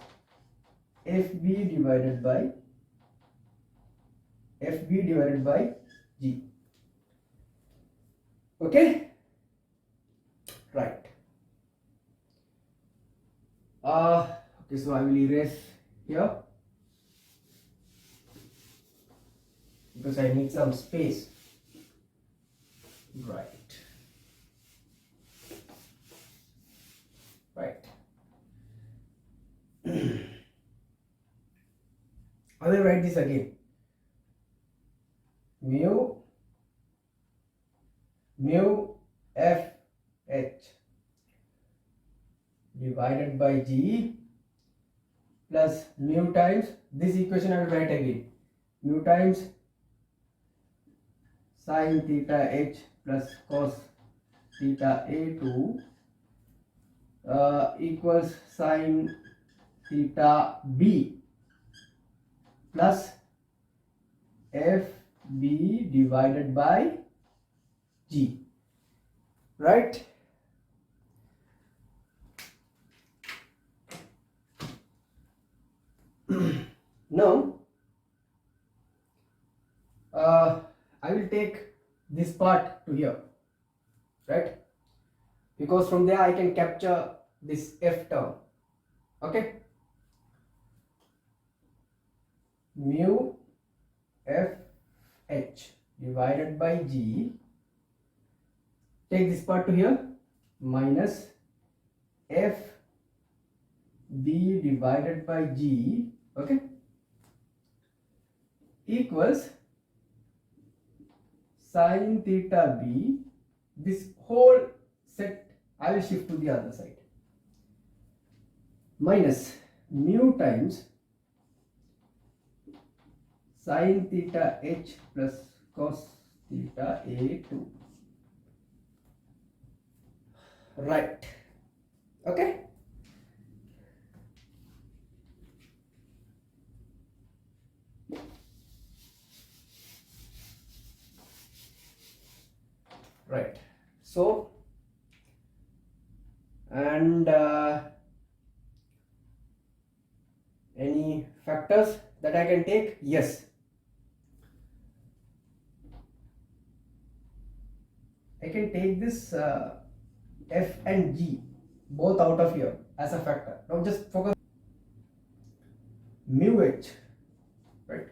FB divided by G. Okay, right. Okay, so I will erase here because I need some space. Right. I will write this again. Mu F H divided by G plus mu times, this equation I will write again, mu times sin theta H plus cos theta A2 equals sin theta B plus FB divided by G, right? Now I will take this part to here, right? Because from there I can capture this F term. Okay, mu F h divided by g, take this part to here, minus f b divided by g, okay, equals sin theta b. This whole set I will shift to the other side, minus mu times sin theta h plus cos theta a2, right? Okay, right. So and any factors that I can take? Yes, I can take this f and g both out of here as a factor. Now just focus mu h, right?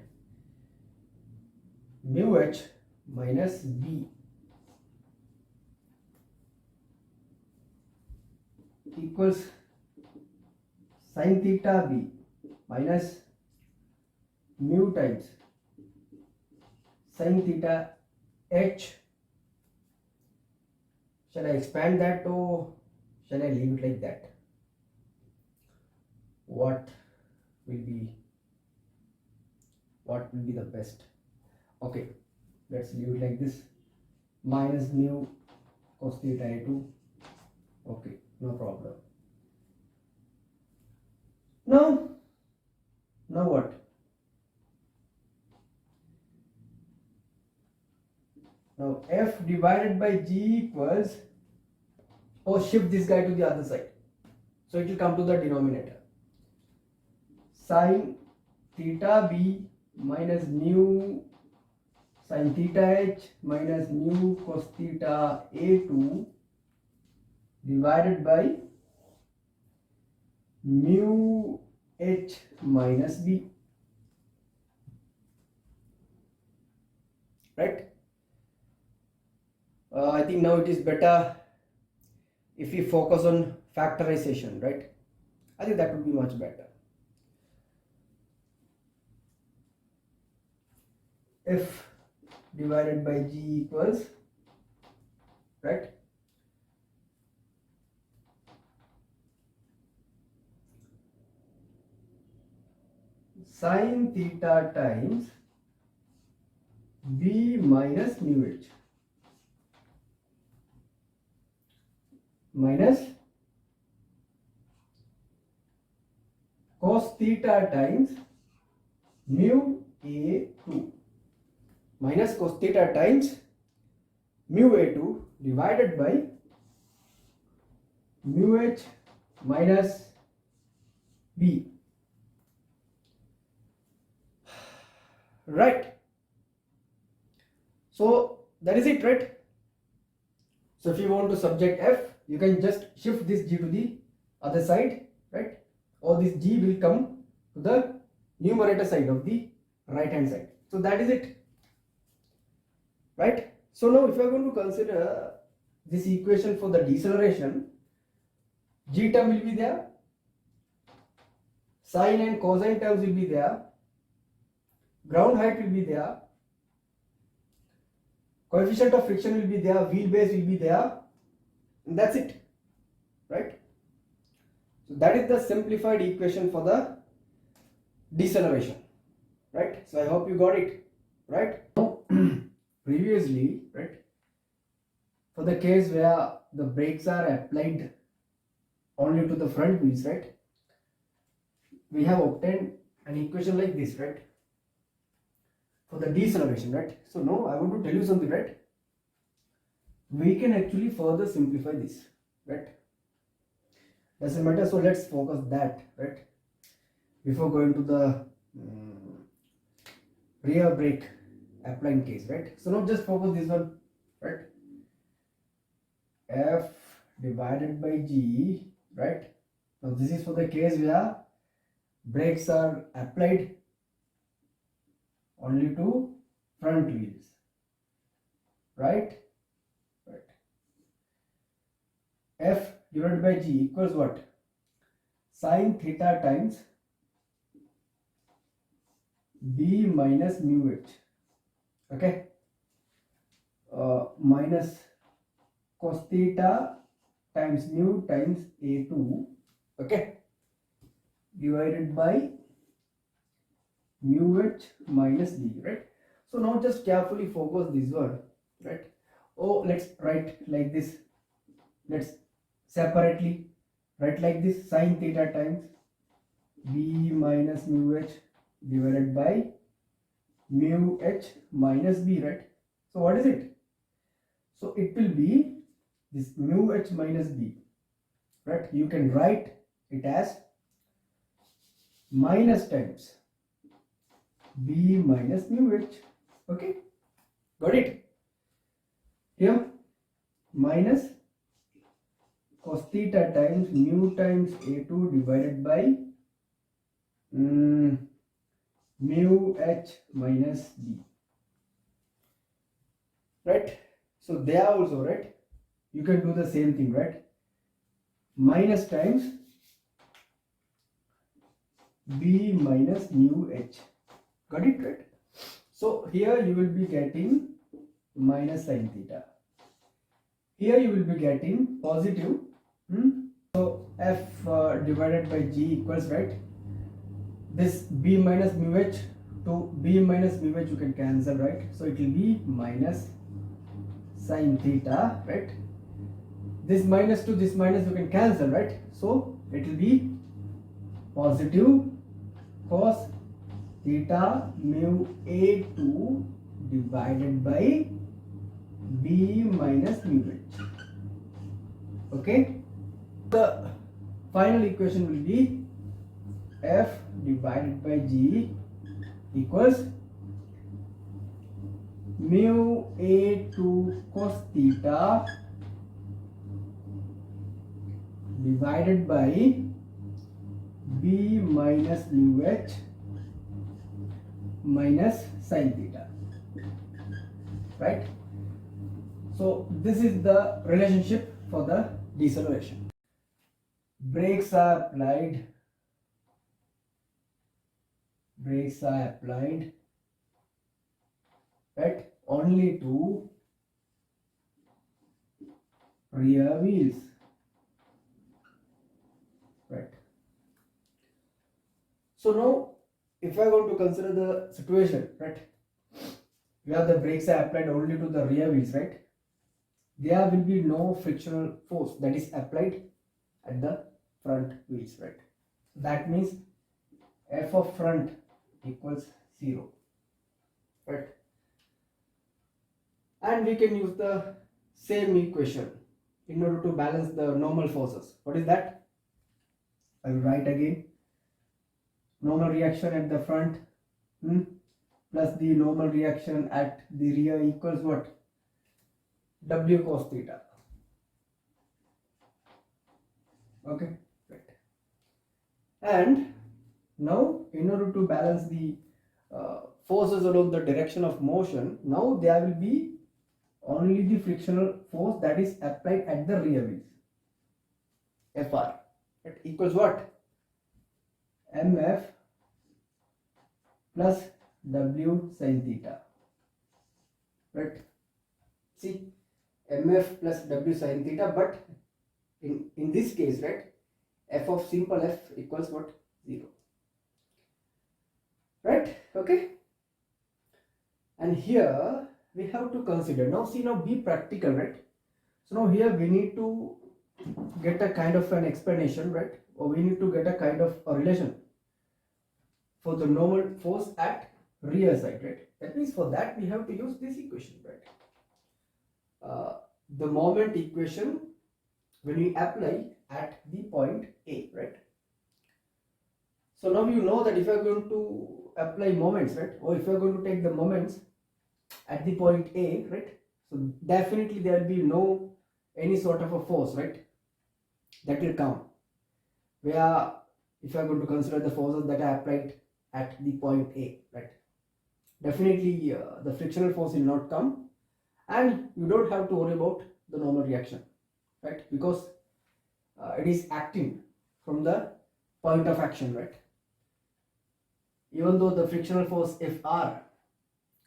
Mu h minus b equals sin theta b minus mu times sin theta h. Shall I expand that or shall I leave it like that? What will be the best? Okay, let's leave it like this, minus mu cos theta a2. Okay, no problem. Now what? Now f divided by g equals, oh, shift this guy to the other side, so it will come to the denominator, sin theta b minus mu sin theta h minus mu cos theta a2 divided by mu h minus b, right? I think now it is better if we focus on factorization, right? I think that would be much better. F divided by g equals, right, sin theta times b minus mu h minus cos theta times mu a2 minus cos theta times mu a2 divided by mu h minus b, right? So that is it, right? So if you want to subject f, you can just shift this g to the other side, right? Or this g will come to the numerator side of the right hand side. So that is it, right? So now if you are going to consider this equation for the deceleration, g term will be there, sine and cosine terms will be there, ground height will be there, coefficient of friction will be there, wheelbase will be there, and that's it, right? So that is the simplified equation for the deceleration, right? So I hope you got it, right? Previously, right, for the case where the brakes are applied only to the front wheels, right, we have obtained an equation like this, right, for the deceleration, right? So now I want to tell you something, right? We can actually further simplify this, right? Doesn't matter, so let's focus that, right, before going to the rear brake applying case, right? So now just focus this one, right? F divided by G, right? Now this is for the case where brakes are applied only to front wheels, right? Right. F divided by G equals what? Sin theta times B minus mu H. Okay. Minus cos theta times mu times A2. Okay. Divided by mu H minus B, right? So now just carefully focus this one, right? Oh, let's write like this. Let's separately write like this: sin theta times B minus mu H divided by mu H minus B, right? So what is it? So it will be this mu H minus B, right? You can write it as minus times B minus mu H. Okay, got it? Here minus cos theta times mu times A2 divided by mu H minus B, right? So they are also, right? You can do the same thing, right? Minus times B minus mu H. Got it, right? So here you will be getting minus sin theta. Here you will be getting positive. So F divided by G equals, right? This B minus mu H to B minus mu H you can cancel, right? So it will be minus sin theta, right? This minus to this minus you can cancel, right? So it will be positive cos theta mu A2 divided by B minus mu H. Okay, the final equation will be F divided by G equals mu A2 cos theta divided by B minus mu H minus sin theta, right? So this is the relationship for the deceleration. Brakes are applied. Brakes are applied, right, only to rear wheels, right? So now if I want to consider the situation, right, where the brakes are applied only to the rear wheels, right, there will be no frictional force that is applied at the front wheels, right? That means F of front equals 0, right? And we can use the same equation in order to balance the normal forces. What is that? I will write again. Normal reaction at the front plus the normal reaction at the rear equals what? W cos theta. Okay, right. And now in order to balance the forces along the direction of motion, now there will be only the frictional force that is applied at the rear wheels, Fr. It equals what? Mf plus W sin theta, right? See, Mf plus W sin theta, but in this case, right, F of simple F equals what? 0, right? Okay, and here we have to consider, now see, now be practical, right? So now here we need to get a kind of an explanation, right, or we need to get a kind of a relation for the normal force at rear side, right? That means for that we have to use this equation, right? The moment equation when we apply at the point A, right? So now you know that if you are going to apply moments, right, or if you are going to take the moments at the point A, right, so definitely there will be no any sort of a force, right, that will come, where if you are going to consider the forces that are applied at the point A, right? definitely the frictional force will not come, and you don't have to worry about the normal reaction, right? Because it is acting from the point of action, right? Even though the frictional force Fr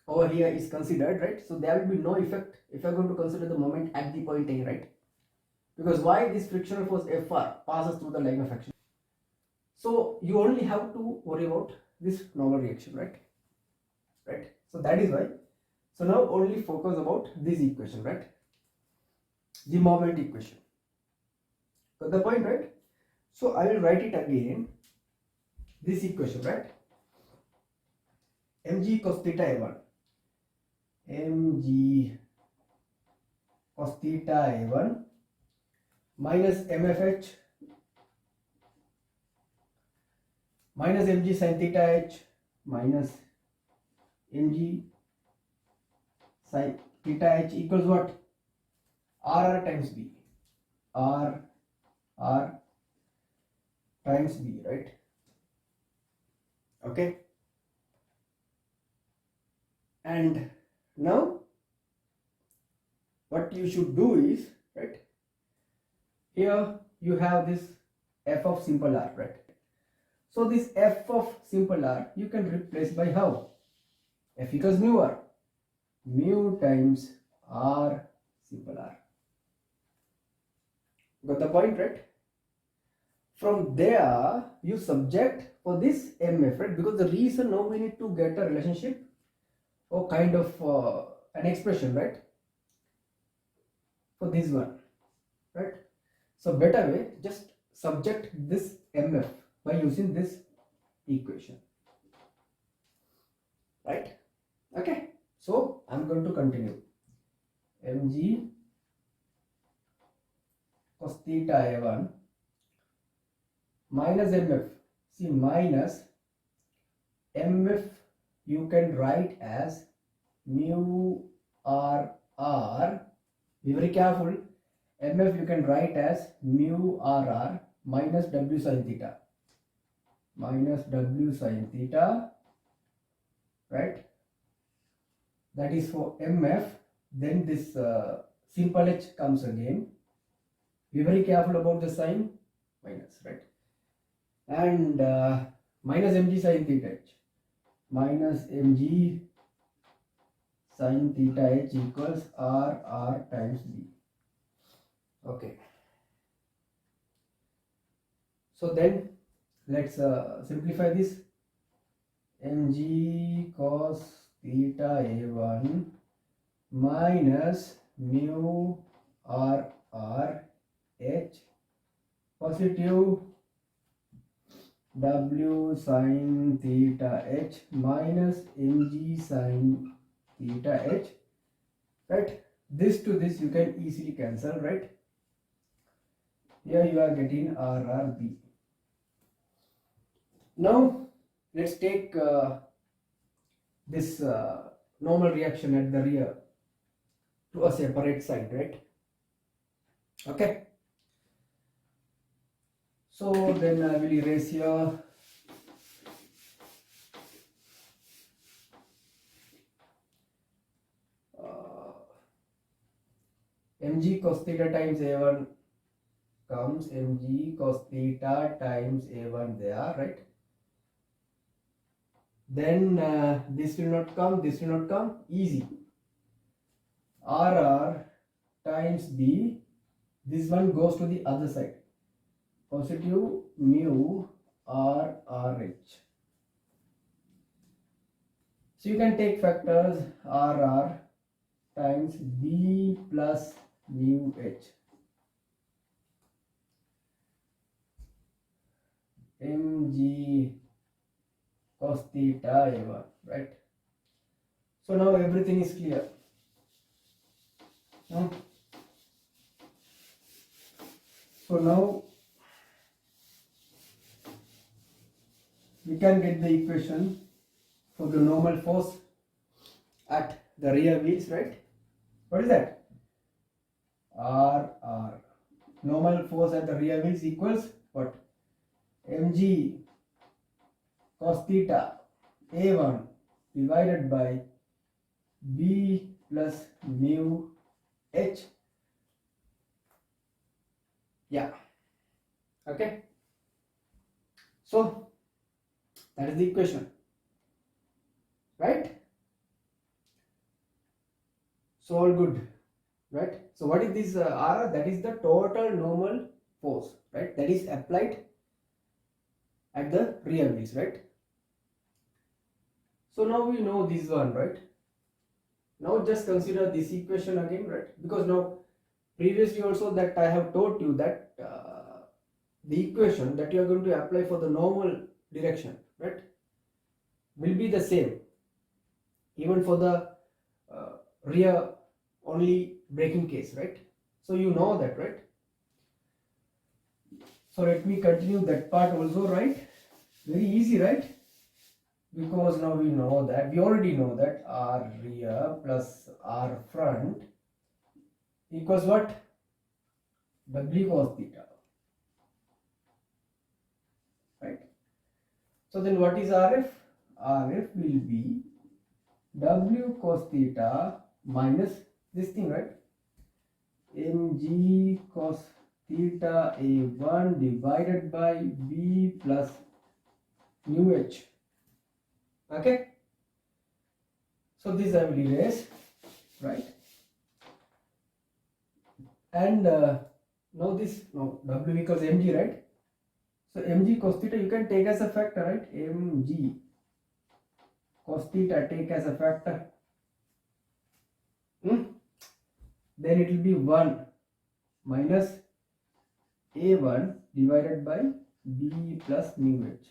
over here is considered, right? So there will be no effect if you are going to consider the moment at the point A, right? Because why this frictional force Fr passes through the line of action. So you only have to worry about this normal reaction, right? Right. So that is why. So now only focus about this equation, right? The moment equation. Got the point, right? So I will write it again. This equation, right? mg cos theta a1. mg cos theta a1 minus mfh minus mg sin theta h minus mg sin theta h equals what? R times b. R times b, right? Okay. And now what you should do is, right, here you have this f of simple r, right? So this f of simple r you can replace by how? F equals mu r, mu times r simple r. Got the point, right? From there you subject for this mf, right? Because the reason now we need to get a relationship or kind of an expression, right, for this one, right? So better way, just subject this mf by using this equation, right? Okay, so I'm going to continue. mg cos theta a1 minus mf. See, minus mf you can write as mu r. Be very careful. mf you can write as mu r minus w sin theta. Minus w sin theta, right? That is for mf. Then this simple h comes again. Be very careful about the sign, minus, right? And minus mg sin theta h. Minus mg sin theta h equals r times b. Okay. So then let's simplify this. mg cos theta a1 minus mu r h positive w sin theta h minus mg sin theta h, right? This to this you can easily cancel, right? Here you are getting RRB. Now let's take this normal reaction at the rear to a separate side, right? Okay. So then I will erase here mg cos theta times a1 comes mg cos theta times a1 there, right? Then this will not come, easy. RR times B, this one goes to the other side, positive mu RRH. So you can take factors RR times B plus mu H. mg cos theta a1, right? So now everything is clear. So now we can get the equation for the normal force at the rear wheels, right? What is that? RR. Normal force at the rear wheels equals what? mg cos theta a1 divided by B plus mu H. Yeah. Okay. So that is the equation, right? So all good, right? So what is this R? That is the total normal force, right? That is applied at the rear wheels, right? So now we know this one, right? Now just consider this equation again, right? Because now previously also that I have told you that the equation that you are going to apply for the normal direction, right, will be the same even for the rear only braking case, right? So you know that, right? So let me continue that part also, right? Very easy, right? Because now we know that, we already know that R rear plus R front equals what? W cos theta, right? So then what is RF? RF will be W cos theta minus this thing, right? mg cos theta A1 divided by B plus mu H. Okay? So this I will erase, right? And now this, no, W equals mg, right? So mg cos theta you can take as a factor, right? mg cos theta take as a factor. Then it will be 1 minus A1 divided by B plus mu H.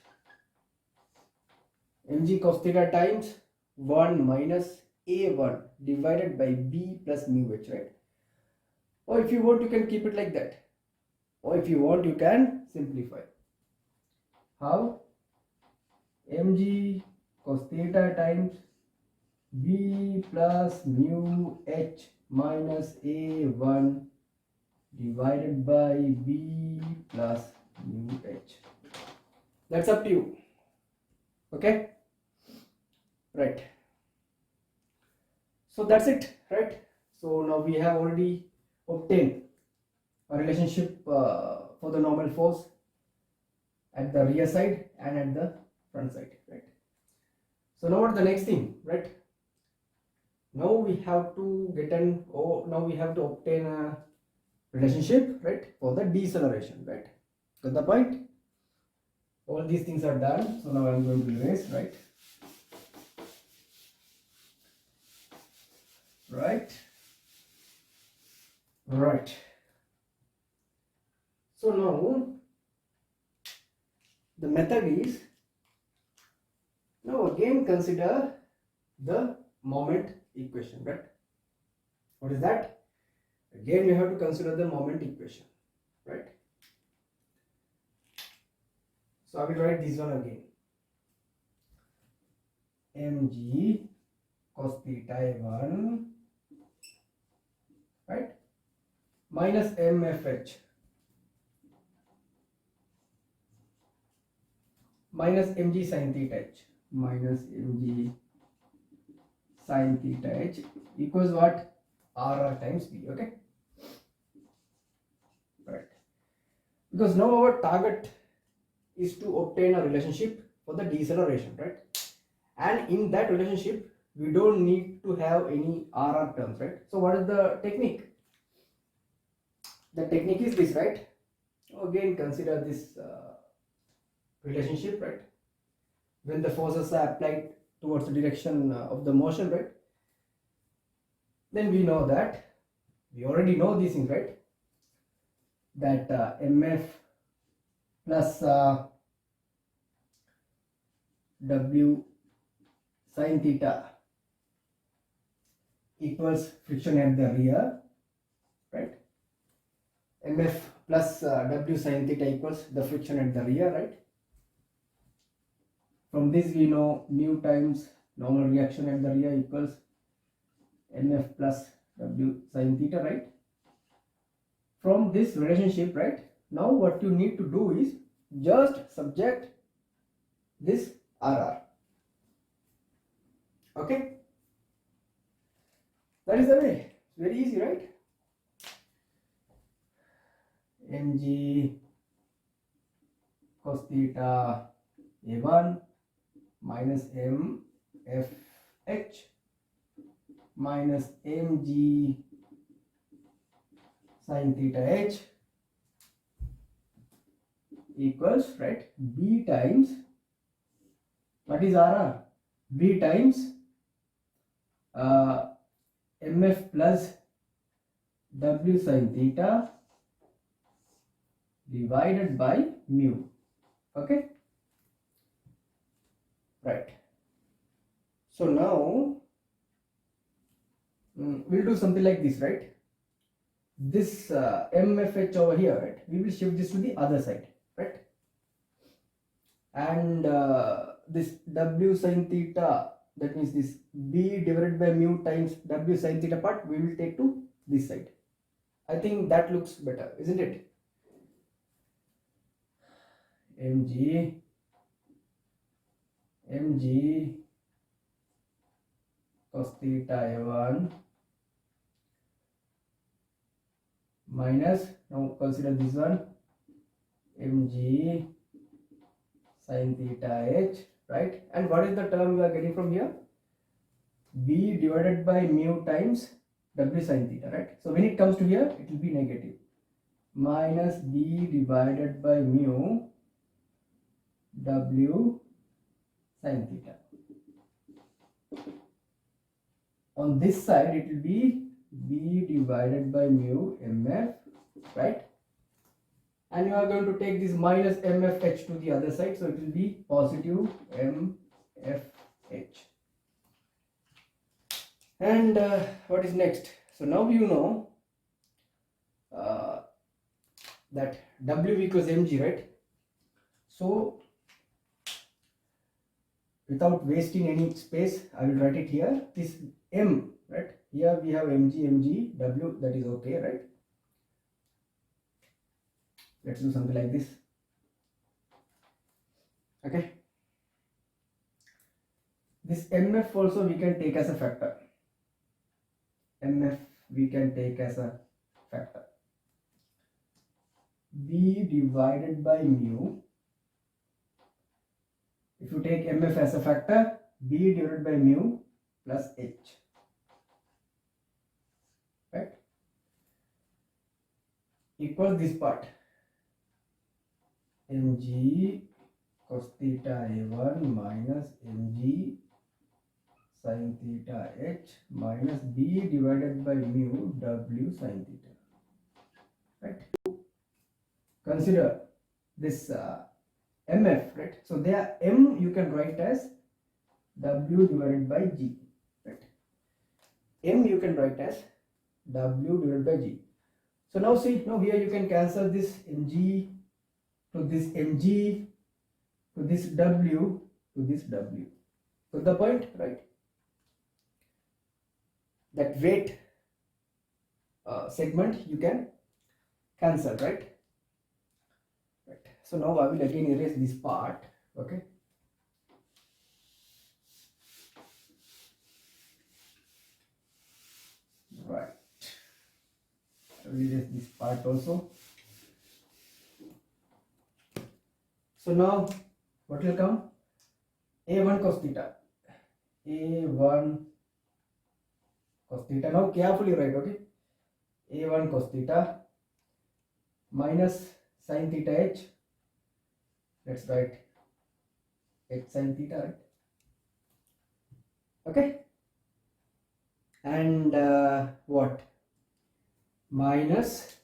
mg cos theta times 1 minus A1 divided by B plus mu H, right? Or if you want, you can keep it like that. Or if you want, you can simplify. How? mg cos theta times B plus mu H minus A1 divided by B plus mu H. That's up to you. Okay? Right. So that's it, right? So now we have already obtained a relationship for the normal force at the rear side and at the front side, right? So now what's the next thing, right? Now we have to now we have to obtain a relationship, right, for the deceleration, right? Got the point? All these things are done. So now I'm going to erase, right? Right. So now the method is, now again consider the moment equation, right? What is that? Again you have to consider the moment equation, right? So I will write this one again. mg cos theta 1, right, minus mfh minus mg sin theta h minus mg sin theta h equals what? Rr times b. Okay, right? Because now our target is to obtain a relationship for the deceleration, right? And in that relationship we don't need to have any RR terms, right? So what is the technique? The technique is this, right? Again consider this relationship, right? When the forces are applied towards the direction of the motion, right? Then we know that, we already know these things, right? That mf plus w sin theta equals friction at the rear, right? mf plus w sin theta equals the friction at the rear, right? From this we know mu times normal reaction at the rear equals mf plus w sin theta, right? From this relationship, right, now what you need to do is just subject this RR. Okay, that is the way. It's very easy, right? mg cos theta a1 minus mfh minus mg sin theta h equals, right, b times, what is RR? B times mf plus w sin theta divided by mu. Okay, right. So now we'll do something like this, right? This mfh over here, right, we will shift this to the other side, right? And this w sin theta, that means this b divided by mu times w sin theta part, we will take to this side. I think that looks better, isn't it? mg cos theta a1 minus, now consider this one, mg sin theta h, right? And what is the term we are getting from here? B divided by mu times w sin theta, right? So when it comes to here, it will be negative, minus B divided by mu w sin theta. On this side, it will be B divided by mu mf, right? And you are going to take this minus mfh to the other side, so it will be positive mfh. And what is next? So now you know that w equals mg, right? So without wasting any space, I will write it here. This m, right? Here we have mg, w, that is okay, right? Let's do something like this. Okay. This mf also we can take as a factor. mf we can take as a factor. B divided by mu. If you take mf as a factor, B divided by mu plus h, right, equals this part, mg cos theta a1 minus mg sin theta h minus B divided by mu w sin theta, right? Consider this mf, right? So there m you can write as w divided by g, right? M you can write as w divided by g. So now see, now here you can cancel this mg to this mg to this w to this w. So the point, right? That weight segment you can cancel, right? Right. So now I will again erase this part. Okay. Right. I will erase this part also. So now what will come? A1 cos theta. A1 cos theta. Now carefully write, okay? A1 cos theta minus sin theta h. Let's write h sin theta, right? Okay. And what? Minus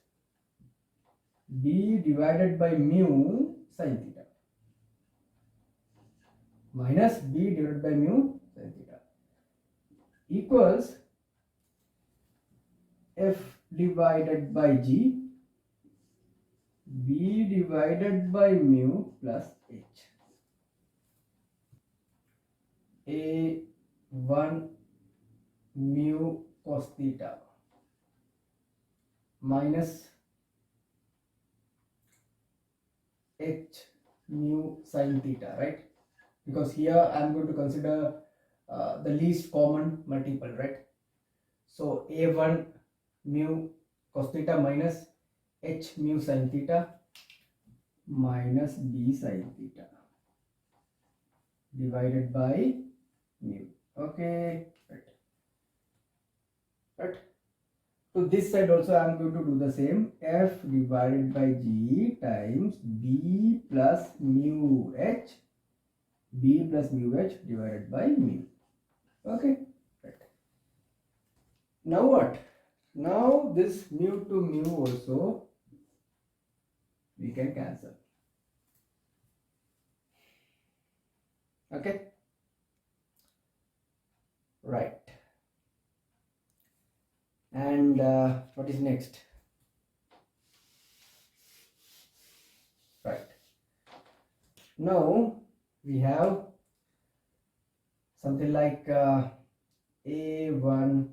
B divided by mu sin theta. Minus B divided by mu sin theta equals F divided by G, B divided by mu plus H. A1 mu cos theta minus H mu sin theta, right? Because here I am going to consider the least common multiple, right? So a1 mu cos theta minus h mu sin theta minus b sin theta divided by mu. Okay, right. To this side also I am going to do the same. F divided by g times b plus mu h, b plus mu h divided by mu. Okay, right. Now what? Now this mu to mu also we can cancel. Okay, right. And what is next? Right. Now we have something like a1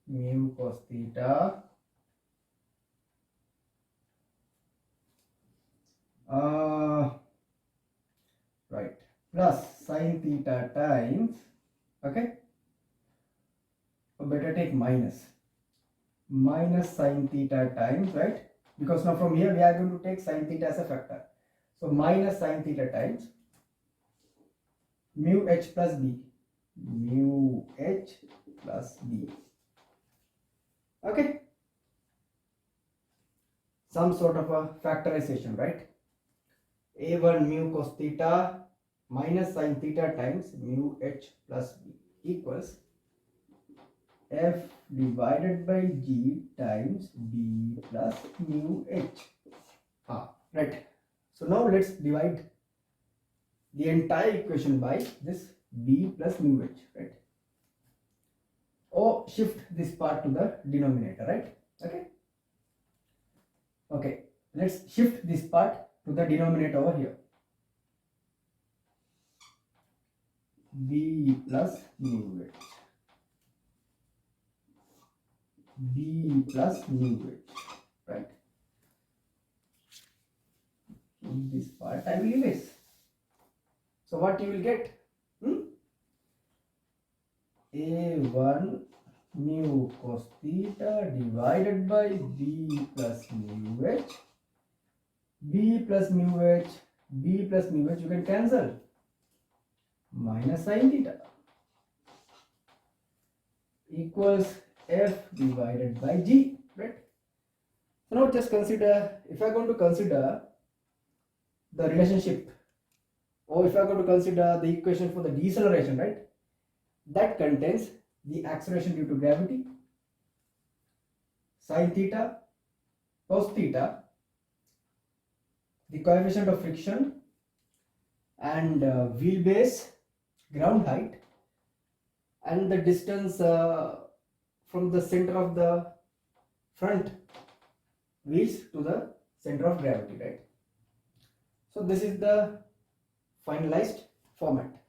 mu cos theta right, plus sin theta times, okay, or better take minus sin theta times, right, because now from here we are going to take sin theta as a factor. So minus sin theta times mu h plus b, okay, some sort of a factorization, right? a1 mu cos theta minus sin theta times mu h plus b equals f divided by g times b plus mu h. Right. So now let's divide the entire equation by this b plus mu h, right? Or shift this part to the denominator, right? Okay, let's shift this part to the denominator over here. B plus mu h, right? This part I will erase. So what you will get? a1 mu cos theta divided by b plus mu h, b plus mu h you can cancel, minus sin theta equals f divided by g, right? So now just consider, if I am going to consider the relationship, or if I am going to consider the equation for the deceleration, right, that contains the acceleration due to gravity, sin theta, cos theta, the coefficient of friction, and wheelbase, ground height, and the distance from the center of the front wheels to the center of gravity, right? So this is the finalized format.